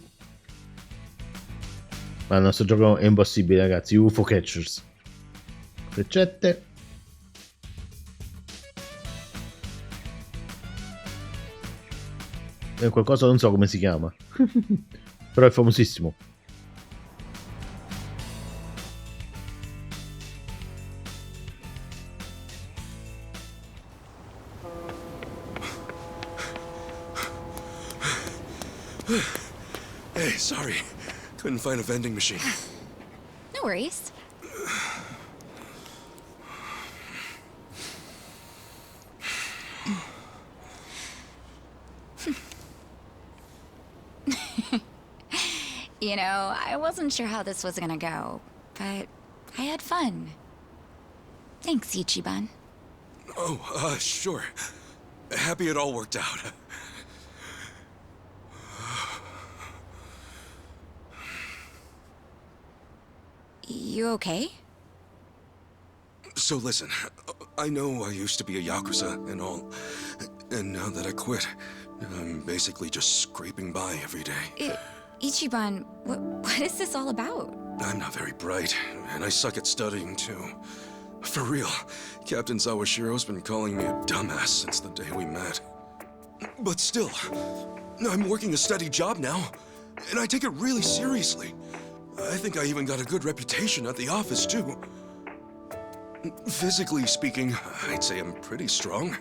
Ma il nostro gioco è impossibile, ragazzi. UFO Catchers. Ricette. È qualcosa, non so come si chiama. Però è famosissimo. Hey, sorry. Couldn't find a vending machine. No worries. You know, I wasn't sure how this was gonna go, but I had fun. Thanks, Ichiban. Oh, sure. Happy it all worked out. You okay? So listen, I know I used to be a Yakuza and all, and now that I quit, I'm basically just scraping by every day. Ichiban, what is this all about? I'm not very bright, and I suck at studying too. For real, Captain Sawashiro's been calling me a dumbass since the day we met. But still, I'm working a steady job now, and I take it really seriously. I think I even got a good reputation at the office too. Physically speaking, I'd say I'm pretty strong.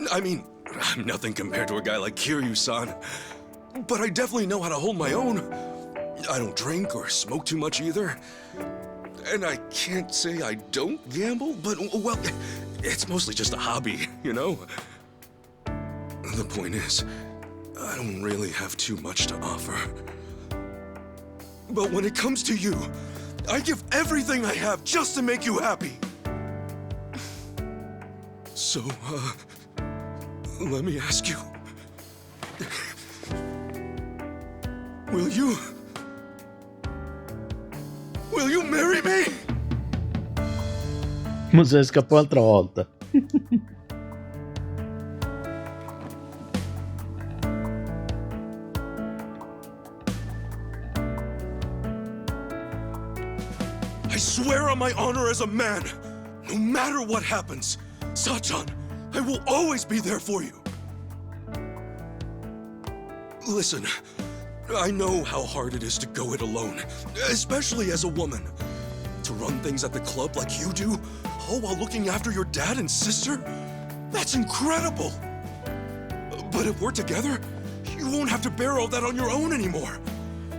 I mean, I'm nothing compared to a guy like Kiryu-san. But I definitely know how to hold my own. I don't drink or smoke too much either. And I can't say I don't gamble, but, well, it's mostly just a hobby, you know? The point is, I don't really have too much to offer. But when it comes to you, I give everything I have just to make you happy. So, let me ask you. Will you marry me? Non se ne scappò altra volta. I swear on my honor as a man, no matter what happens, Sachan, I will always be there for you. Listen, I know how hard it is to go it alone, especially as a woman. To run things at the club like you do, all while looking after your dad and sister? That's incredible! But if we're together, you won't have to bear all that on your own anymore.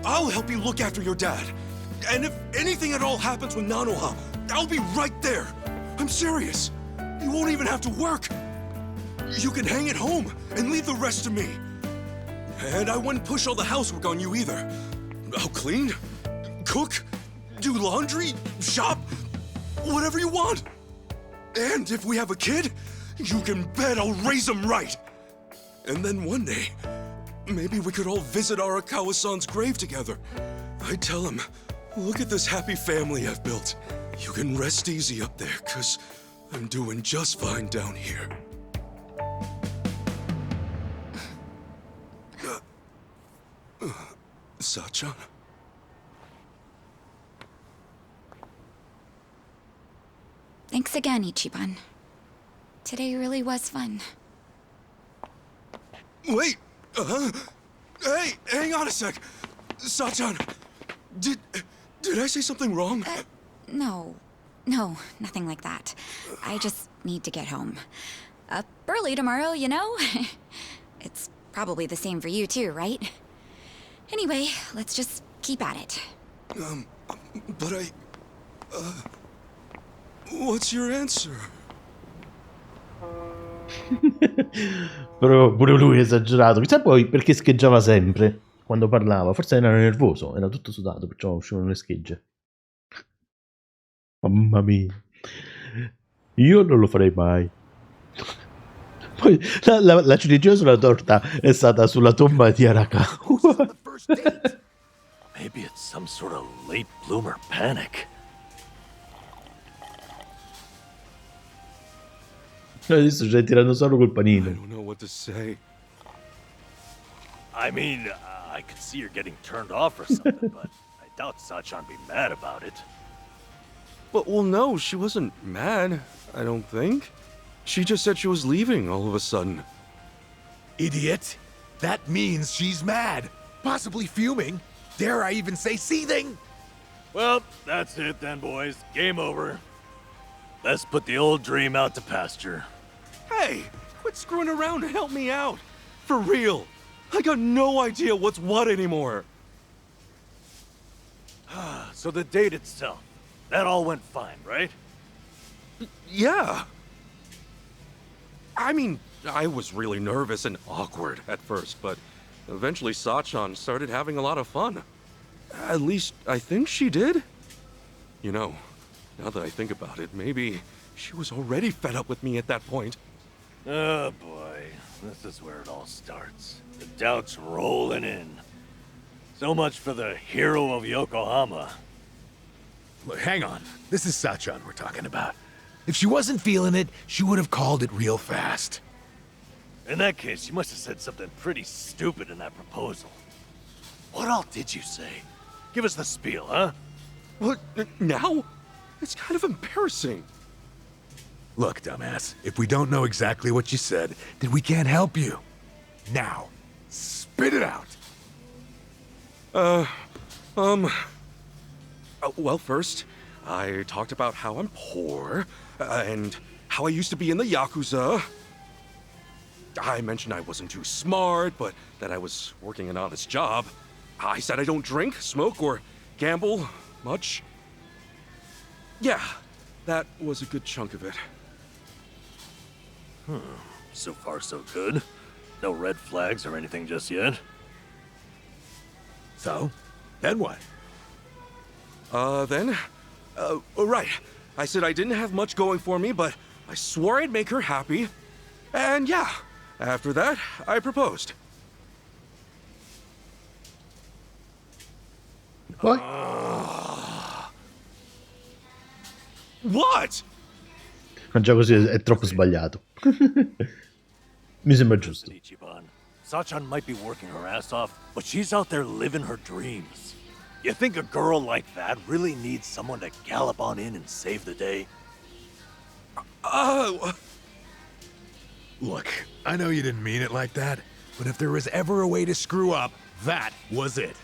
I'll help you look after your dad. And if anything at all happens with Nanoha, I'll be right there. I'm serious. You won't even have to work. You can hang at home and leave the rest to me. And I wouldn't push all the housework on you either. I'll clean, cook, do laundry, shop, whatever you want. And if we have a kid, you can bet I'll raise him right. And then one day, maybe we could all visit Arakawa-san's grave together. I'd tell him, look at this happy family I've built. You can rest easy up there, 'cause I'm doing just fine down here. Sachan? Thanks again, Ichiban. Today really was fun. Wait! Hey, hang on a sec! Sachan, did I say something wrong? No, nothing like that. I just need to get home. Up early tomorrow, you know? It's probably the same for you too, right? Anyway, let's just keep at it. But what's your answer? Però pure lui è esagerato. Chissà poi perché scheggiava sempre quando parlava. Forse era nervoso, era tutto sudato, perciò uscivano le schegge. Mamma mia. Io non lo farei mai. Poi la ciliegina sulla torta è stata sulla tomba di Araka. Maybe it's some sort of late bloomer panic. Adesso c'è il tirannosauro col panino. I don't know what to say. I mean, I could see her getting turned off or something, but I doubt Sachan'd be mad about it. But, well, no, she wasn't mad, I don't think. She just said she was leaving all of a sudden. Idiot! That means she's mad, possibly fuming. Dare I even say seething? Well, that's it then, boys. Game over. Let's put the old dream out to pasture. Hey, quit screwing around and help me out. For real. I got no idea what's what anymore. So the date itself, that all went fine, right? Yeah. I mean, I was really nervous and awkward at first, but eventually Sachan started having a lot of fun. At least, I think she did. You know, now that I think about it, maybe she was already fed up with me at that point. Oh boy, this is where it all starts. The doubts rolling in. So much for the hero of Yokohama. Look, hang on. This is Sachan we're talking about. If she wasn't feeling it, she would have called it real fast. In that case, you must have said something pretty stupid in that proposal. What all did you say? Give us the spiel, huh? What, now? It's kind of embarrassing. Look, dumbass, if we don't know exactly what you said, then we can't help you. Now, spit it out. Well, first, I talked about how I'm poor, and how I used to be in the Yakuza. I mentioned I wasn't too smart, but that I was working an honest job. I said I don't drink, smoke, or gamble much. Yeah, that was a good chunk of it. So far so good. No red flags or anything just yet. So, then what? Right. I said I didn't have much going for me, but I swore I'd make her happy. And yeah, after that, I proposed. What? What? Ma già così è troppo sbagliato. Mi sembra giusto. Ichiban, Sachan might be working her ass off, but she's out there living her dreams. You think a girl like that really needs someone to gallop on in and save the day? Look, I know you didn't mean it like that, but if there was ever a way to screw up, that was it.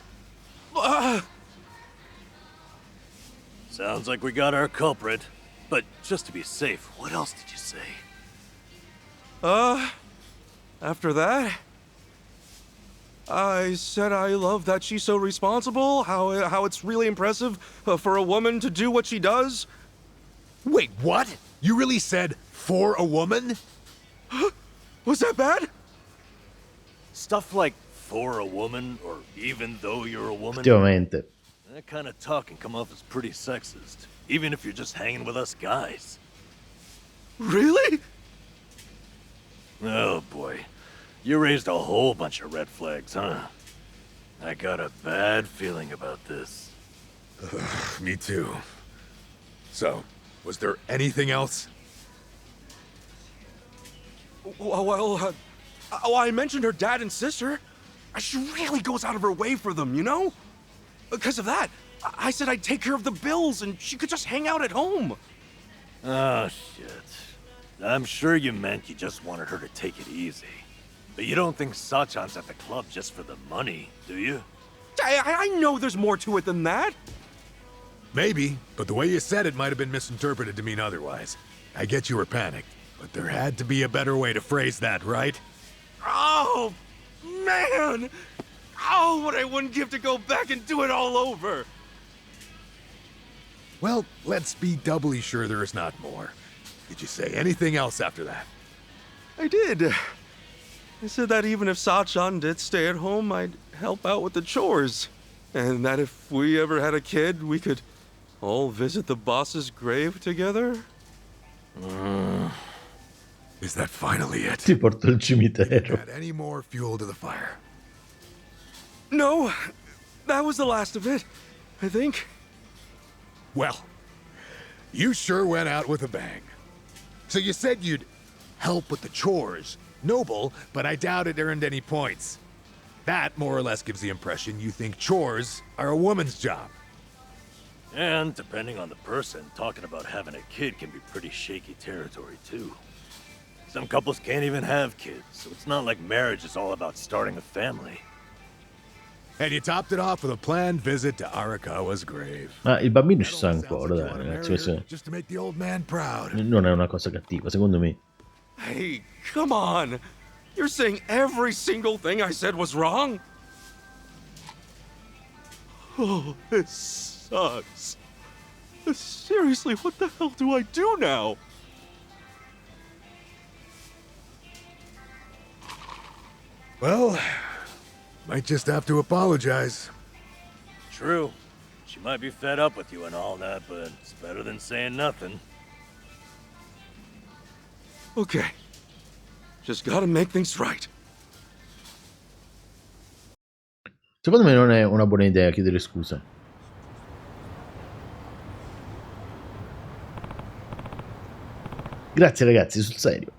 Sounds like we got our culprit. But just to be safe, what else did you say? After that, I said I love that she's so responsible, how it's really impressive for a woman to do what she does. Wait, what? You really said, for a woman? Was that bad? Stuff like for a woman, or even though you're a woman. Effettivamente. That kind of talk can come off as pretty sexist, even if you're just hanging with us guys. Really? Oh boy. You raised a whole bunch of red flags, huh? I got a bad feeling about this. Me too. So, was there anything else? Well, I mentioned her dad and sister. She really goes out of her way for them, you know? Because of that, I said I'd take care of the bills and she could just hang out at home. Oh, shit. I'm sure you meant you just wanted her to take it easy. But you don't think Sachan's at the club just for the money, do you? I know there's more to it than that. Maybe, but the way you said it might have been misinterpreted to mean otherwise. I get you were panicked, but there had to be a better way to phrase that, right? Oh, man! Oh, what I wouldn't give to go back and do it all over! Well, let's be doubly sure there is not more. Did you say anything else after that? I did. I said that even if Sachan did stay at home, I'd help out with the chores. And that if we ever had a kid, we could all visit the boss's grave together. Is that finally it? Ti porto al cimitero. Add any more fuel to the fire? No, that was the last of it, I think. Well, you sure went out with a bang. So you said you'd help with the chores. Noble, but I doubt it earned any points. That more or less gives the impression you think chores are a woman's job. And depending on the person, talking about having a kid can be pretty shaky territory too. Some couples can't even have kids, so it's not like marriage is all about starting a family. And you topped it off with a planned visit to Arakawa's grave. Ma il bambino ci sta ancora, dai ragazzi, questo Just to make the old man proud. non è una cosa cattiva, secondo me. Hey, come on. You're saying every single thing I said was wrong? Oh, this sucks. Seriously, what the hell do I do now? Well, might just have to apologize. True. She might be fed up with you and all that, but it's better than saying nothing. Okay. Just gotta make things right. Secondo me non è una buona idea chiedere scusa. Grazie ragazzi, sul serio.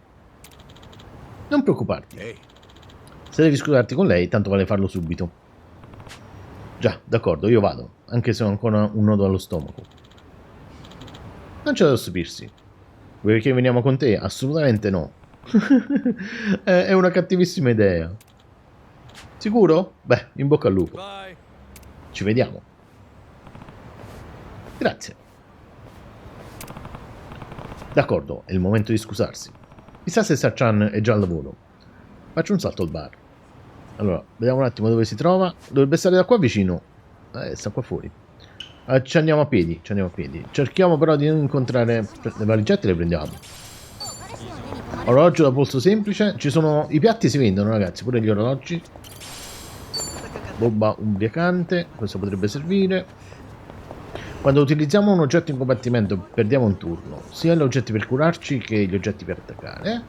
Non preoccuparti. Se devi scusarti con lei, tanto vale farlo subito. Già, d'accordo, io vado, anche se ho ancora un nodo allo stomaco. Non c'è da stupirsi. Vuoi che veniamo con te? Assolutamente no. È una cattivissima idea. Sicuro? Beh, in bocca al lupo. Ci vediamo. Grazie. D'accordo, è il momento di scusarsi. Chissà se Sachan è già al lavoro. Faccio un salto al bar. Allora, vediamo un attimo dove si trova. Dovrebbe stare da qua vicino. Sta qua fuori. Ci andiamo a piedi, Cerchiamo però di non incontrare... Le valigette le prendiamo. Orologio da polso semplice. Ci sono... I piatti si vendono, ragazzi, pure gli orologi. Bomba ubriacante. Questo potrebbe servire. Quando utilizziamo un oggetto in combattimento perdiamo un turno. Sia gli oggetti per curarci che gli oggetti per attaccare.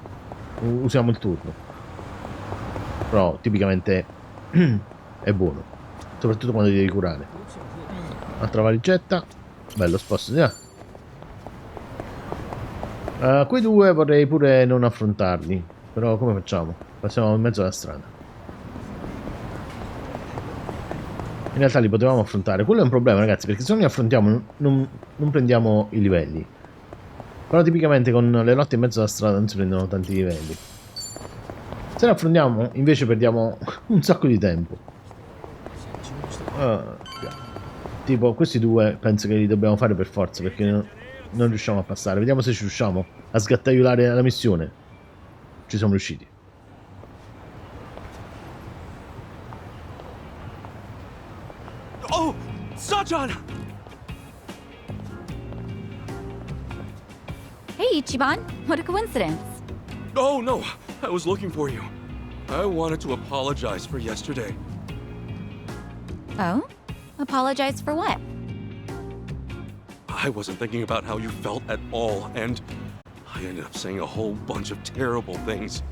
Usiamo il turno. Però tipicamente è buono. Soprattutto quando ti devi curare. Altra valigetta. Bello, sposto di là. Quei due vorrei pure non affrontarli. Però come facciamo? Passiamo in mezzo alla strada. In realtà li potevamo affrontare. Quello è un problema, ragazzi, perché se non li affrontiamo non prendiamo i livelli. Però tipicamente con le lotte in mezzo alla strada non si prendono tanti livelli. Se li affrontiamo invece perdiamo un sacco di tempo. Tipo questi due penso che li dobbiamo fare per forza, perché non riusciamo a passare. Vediamo se ci riusciamo a sgattaiolare la missione. Ci siamo riusciti. Oh, Sachan! Hey, Ichiban. What a coincidence. Oh, no. I was looking for you. I wanted to apologize for yesterday. Oh? Apologize for what? I wasn't thinking about how you felt at all, and I ended up saying a whole bunch of terrible things.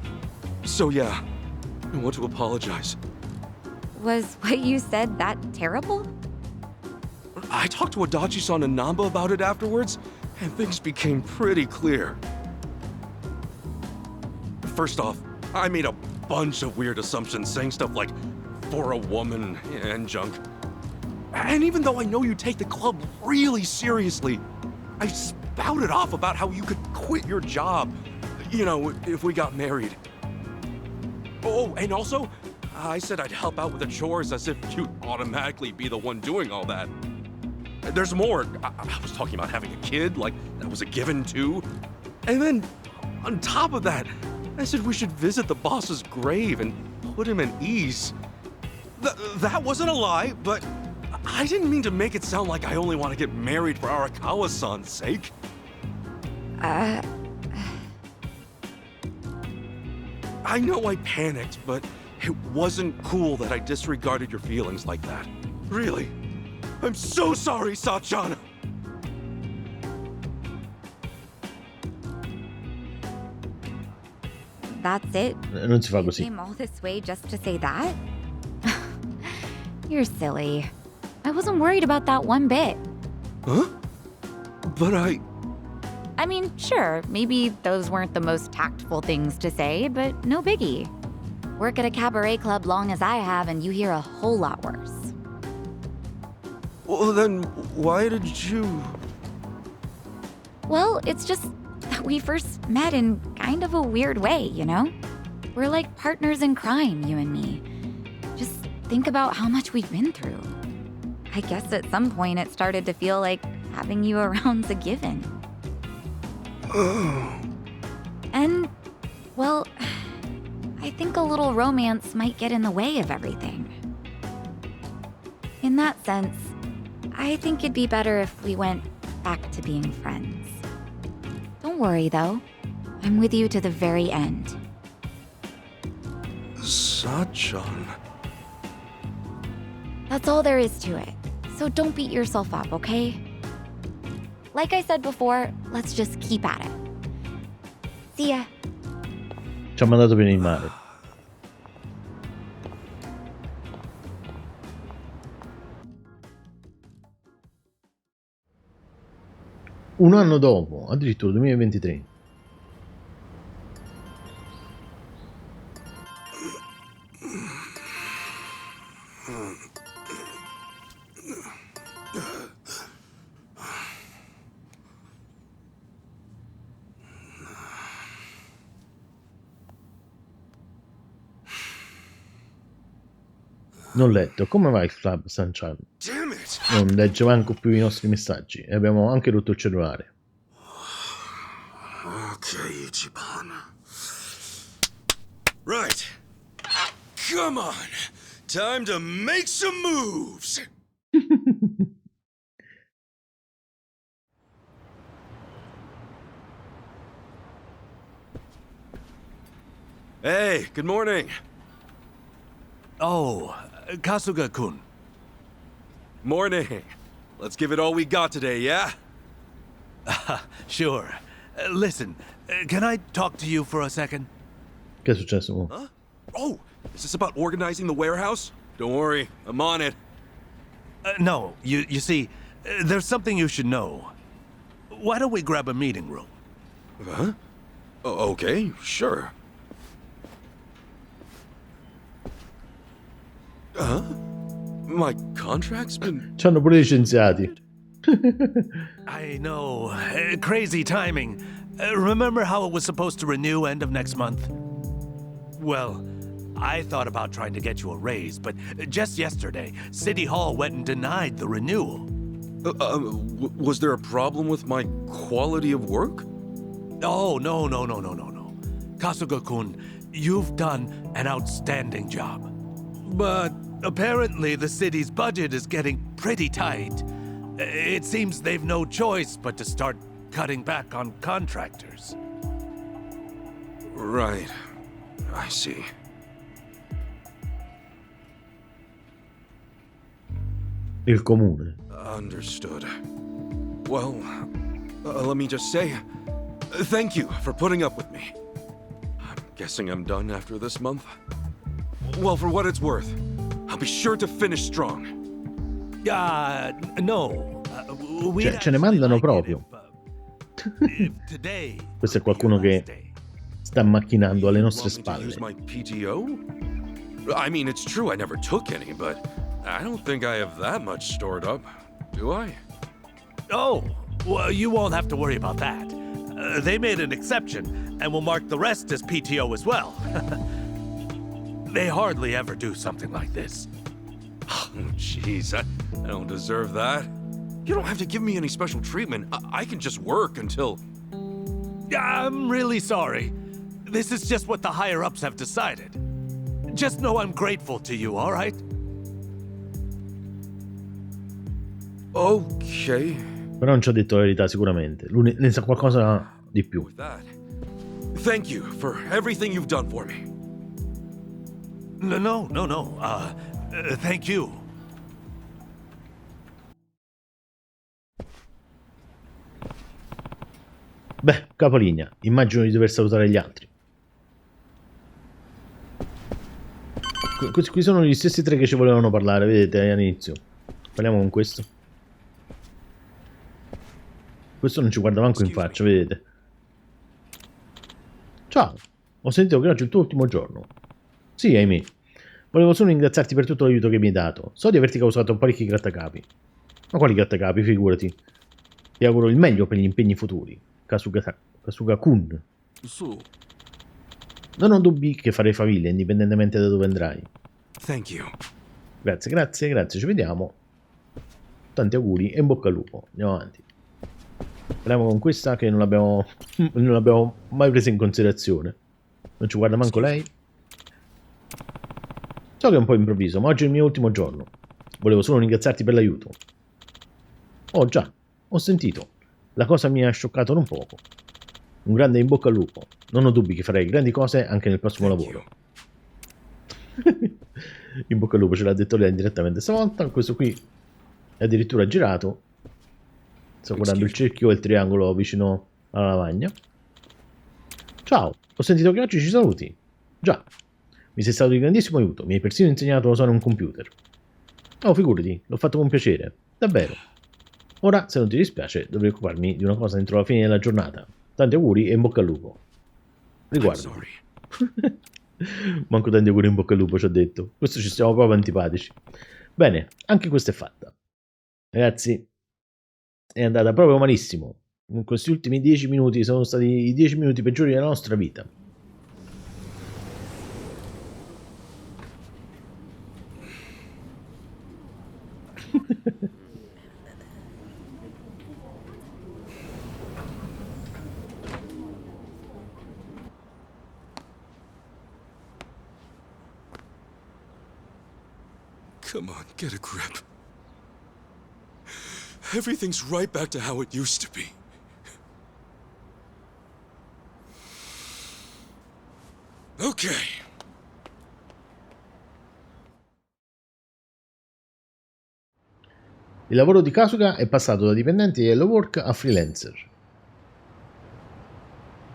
So yeah, I want to apologize. Was what you said that terrible? I talked to Adachi-san and Namba about it afterwards, and things became pretty clear. First off, I made a bunch of weird assumptions, saying stuff like, for a woman, and junk. And even though I know you take the club really seriously, I spouted off about how you could quit your job, you know, if we got married. Oh, and also, I said I'd help out with the chores as if you'd automatically be the one doing all that. There's more. I was talking about having a kid, like that was a given too. And then, on top of that, I said we should visit the boss's grave and put him at ease. That wasn't a lie, but I didn't mean to make it sound like I only want to get married for Arakawa-san's sake. I know I panicked, but it wasn't cool that I disregarded your feelings like that. Really. I'm so sorry, Sachan! That's it? Non si fa You così. came all this way just to say that? You're silly. I wasn't worried about that one bit. Huh? But I mean, sure, maybe those weren't the most tactful things to say, but no biggie. Work at a cabaret club long as I have, and you hear a whole lot worse. Well, then why did you... Well, it's just that we first met in kind of a weird way, you know? We're like partners in crime, you and me. Just think about how much we've been through. I guess at some point it started to feel like having you around's a given. And, well, I think a little romance might get in the way of everything. In that sense, I think it'd be better if we went back to being friends. Don't worry, though. I'm with you to the very end. Sachan... That's all there is to it. So don't beat yourself up, okay? Like I said before, let's just keep at it. See ya. Ci ha mandato per il mare. Un anno dopo, addirittura 2023. Non letto, come va il club Sanchan? Non legge manco più i nostri messaggi e abbiamo anche rotto il cellulare. Okay, Ichiban. Right. Come on. Time to make some moves. Hey, good morning. Oh, Kasuga-kun. Morning. Let's give it all we got today, yeah? Sure. Listen, can I talk to you for a second? Che è successo? Huh? Oh, is this about organizing the warehouse? Don't worry, I'm on it. No, you see, there's something you should know. Why don't we grab a meeting room? Huh? Okay, sure. Huh? My contract's been... Ci hanno pure licenziati. I know. Crazy timing. Remember how it was supposed to renew end of next month? Well, I thought about trying to get you a raise, but just yesterday, City Hall went and denied the renewal. Was there a problem with my quality of work? Oh, no. Kasuga-kun, you've done an outstanding job. But apparently the city's budget is getting pretty tight. It seems they've no choice but to start cutting back on contractors. Right. I see. Il comune. Understood. Well, let me just say, thank you for putting up with me. I'm guessing I'm done after this month. Well, for what it's worth, I'll be sure to finish strong. No. Cioè, ce ne mandano proprio. Questo è qualcuno che sta macchinando alle nostre spalle. Use my PTO? I mean, it's true I never took any, but I don't think I have that much stored up, do I? Oh, well, you won't have to worry about that. They made an exception, and will mark the rest as PTO as well. They hardly ever do something like this. Oh, jeez, I don't deserve that. You don't have to give me any special treatment. I can just work until... I'm really sorry. This is just what the higher-ups have decided. Just know I'm grateful to you, all right? Okay. Però non ci ha detto la verità sicuramente. Lui ne sa qualcosa di più. Thank you for everything you've done for me. No. Thank you. Beh, capolinea, immagino di dover salutare gli altri. Qui sono gli stessi tre che ci volevano parlare, vedete, all'inizio. Parliamo con questo. Questo non ci guarda manco in faccia, vedete. Ciao, ho sentito che oggi è il tuo ultimo giorno. Sì, ahimè. Volevo solo ringraziarti per tutto l'aiuto che mi hai dato. So di averti causato parecchi grattacapi. Ma quali grattacapi, figurati. Ti auguro il meglio per gli impegni futuri. Kasuga-kun. Non ho dubbi che farei faville, indipendentemente da dove andrai. Thank you. Grazie, ci vediamo. Tanti auguri e in bocca al lupo. Andiamo avanti. Parliamo con questa che non l'abbiamo mai presa in considerazione. Non ci guarda manco lei. So che è un po' improvviso, ma oggi è il mio ultimo giorno. Volevo solo ringraziarti per l'aiuto. Oh già, ho sentito. La cosa mi ha scioccato non poco. Un grande in bocca al lupo. Non ho dubbi che farei grandi cose anche nel prossimo lavoro. In bocca al lupo, ce l'ha detto lei direttamente stavolta. Questo qui è addirittura girato. Sto guardando il cerchio e il triangolo vicino alla lavagna. Ciao, ho sentito che oggi ci saluti. Già, mi sei stato di grandissimo aiuto. Mi hai persino insegnato a usare un computer. Oh, figurati, l'ho fatto con piacere. Davvero. Ora, se non ti dispiace, dovrei occuparmi di una cosa entro la fine della giornata. Tanti auguri e in bocca al lupo. Riguardo. Manco tanti auguri in bocca al lupo, ci ho detto. Questo ci stiamo proprio antipatici. Bene, anche questa è fatta. Ragazzi, è andata proprio malissimo. In questi ultimi 10 minuti sono stati i 10 minuti peggiori della nostra vita. Come on, get a grip. Everything's right back to how it used to be. Okay. Il lavoro di Kasuga è passato da dipendente di Hello Work a freelancer.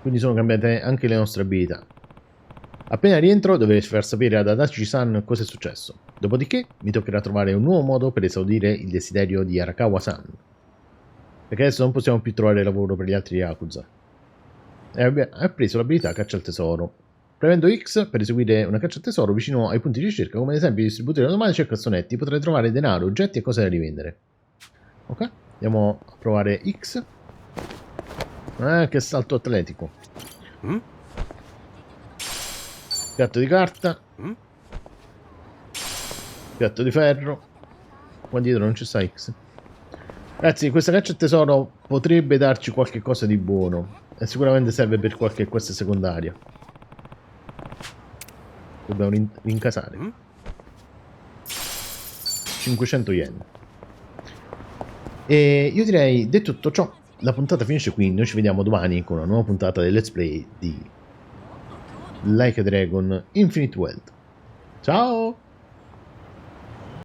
Quindi sono cambiate anche le nostre abilità. Appena rientro dovrei far sapere ad Adachi-san cosa è successo. Dopodiché mi toccherà trovare un nuovo modo per esaudire il desiderio di Arakawa-san. Perché adesso non possiamo più trovare lavoro per gli altri Yakuza. Ha preso l'abilità caccia al tesoro. Premendo X per eseguire una caccia al tesoro vicino ai punti di ricerca, come ad esempio i distributori automatici e cassonetti, potrai trovare denaro, oggetti e cose da rivendere. Ok, andiamo a provare X. Che salto atletico. Piatto di carta. Piatto di ferro. Qua dietro non ci sta X. Ragazzi, questa caccia al tesoro potrebbe darci qualche cosa di buono. E sicuramente serve per qualche quest secondaria. Dobbiamo rincasare 500 yen. E io direi, detto tutto ciò, la puntata finisce qui. Noi ci vediamo domani con una nuova puntata del Let's Play di Like a Dragon Infinite Wealth. Ciao!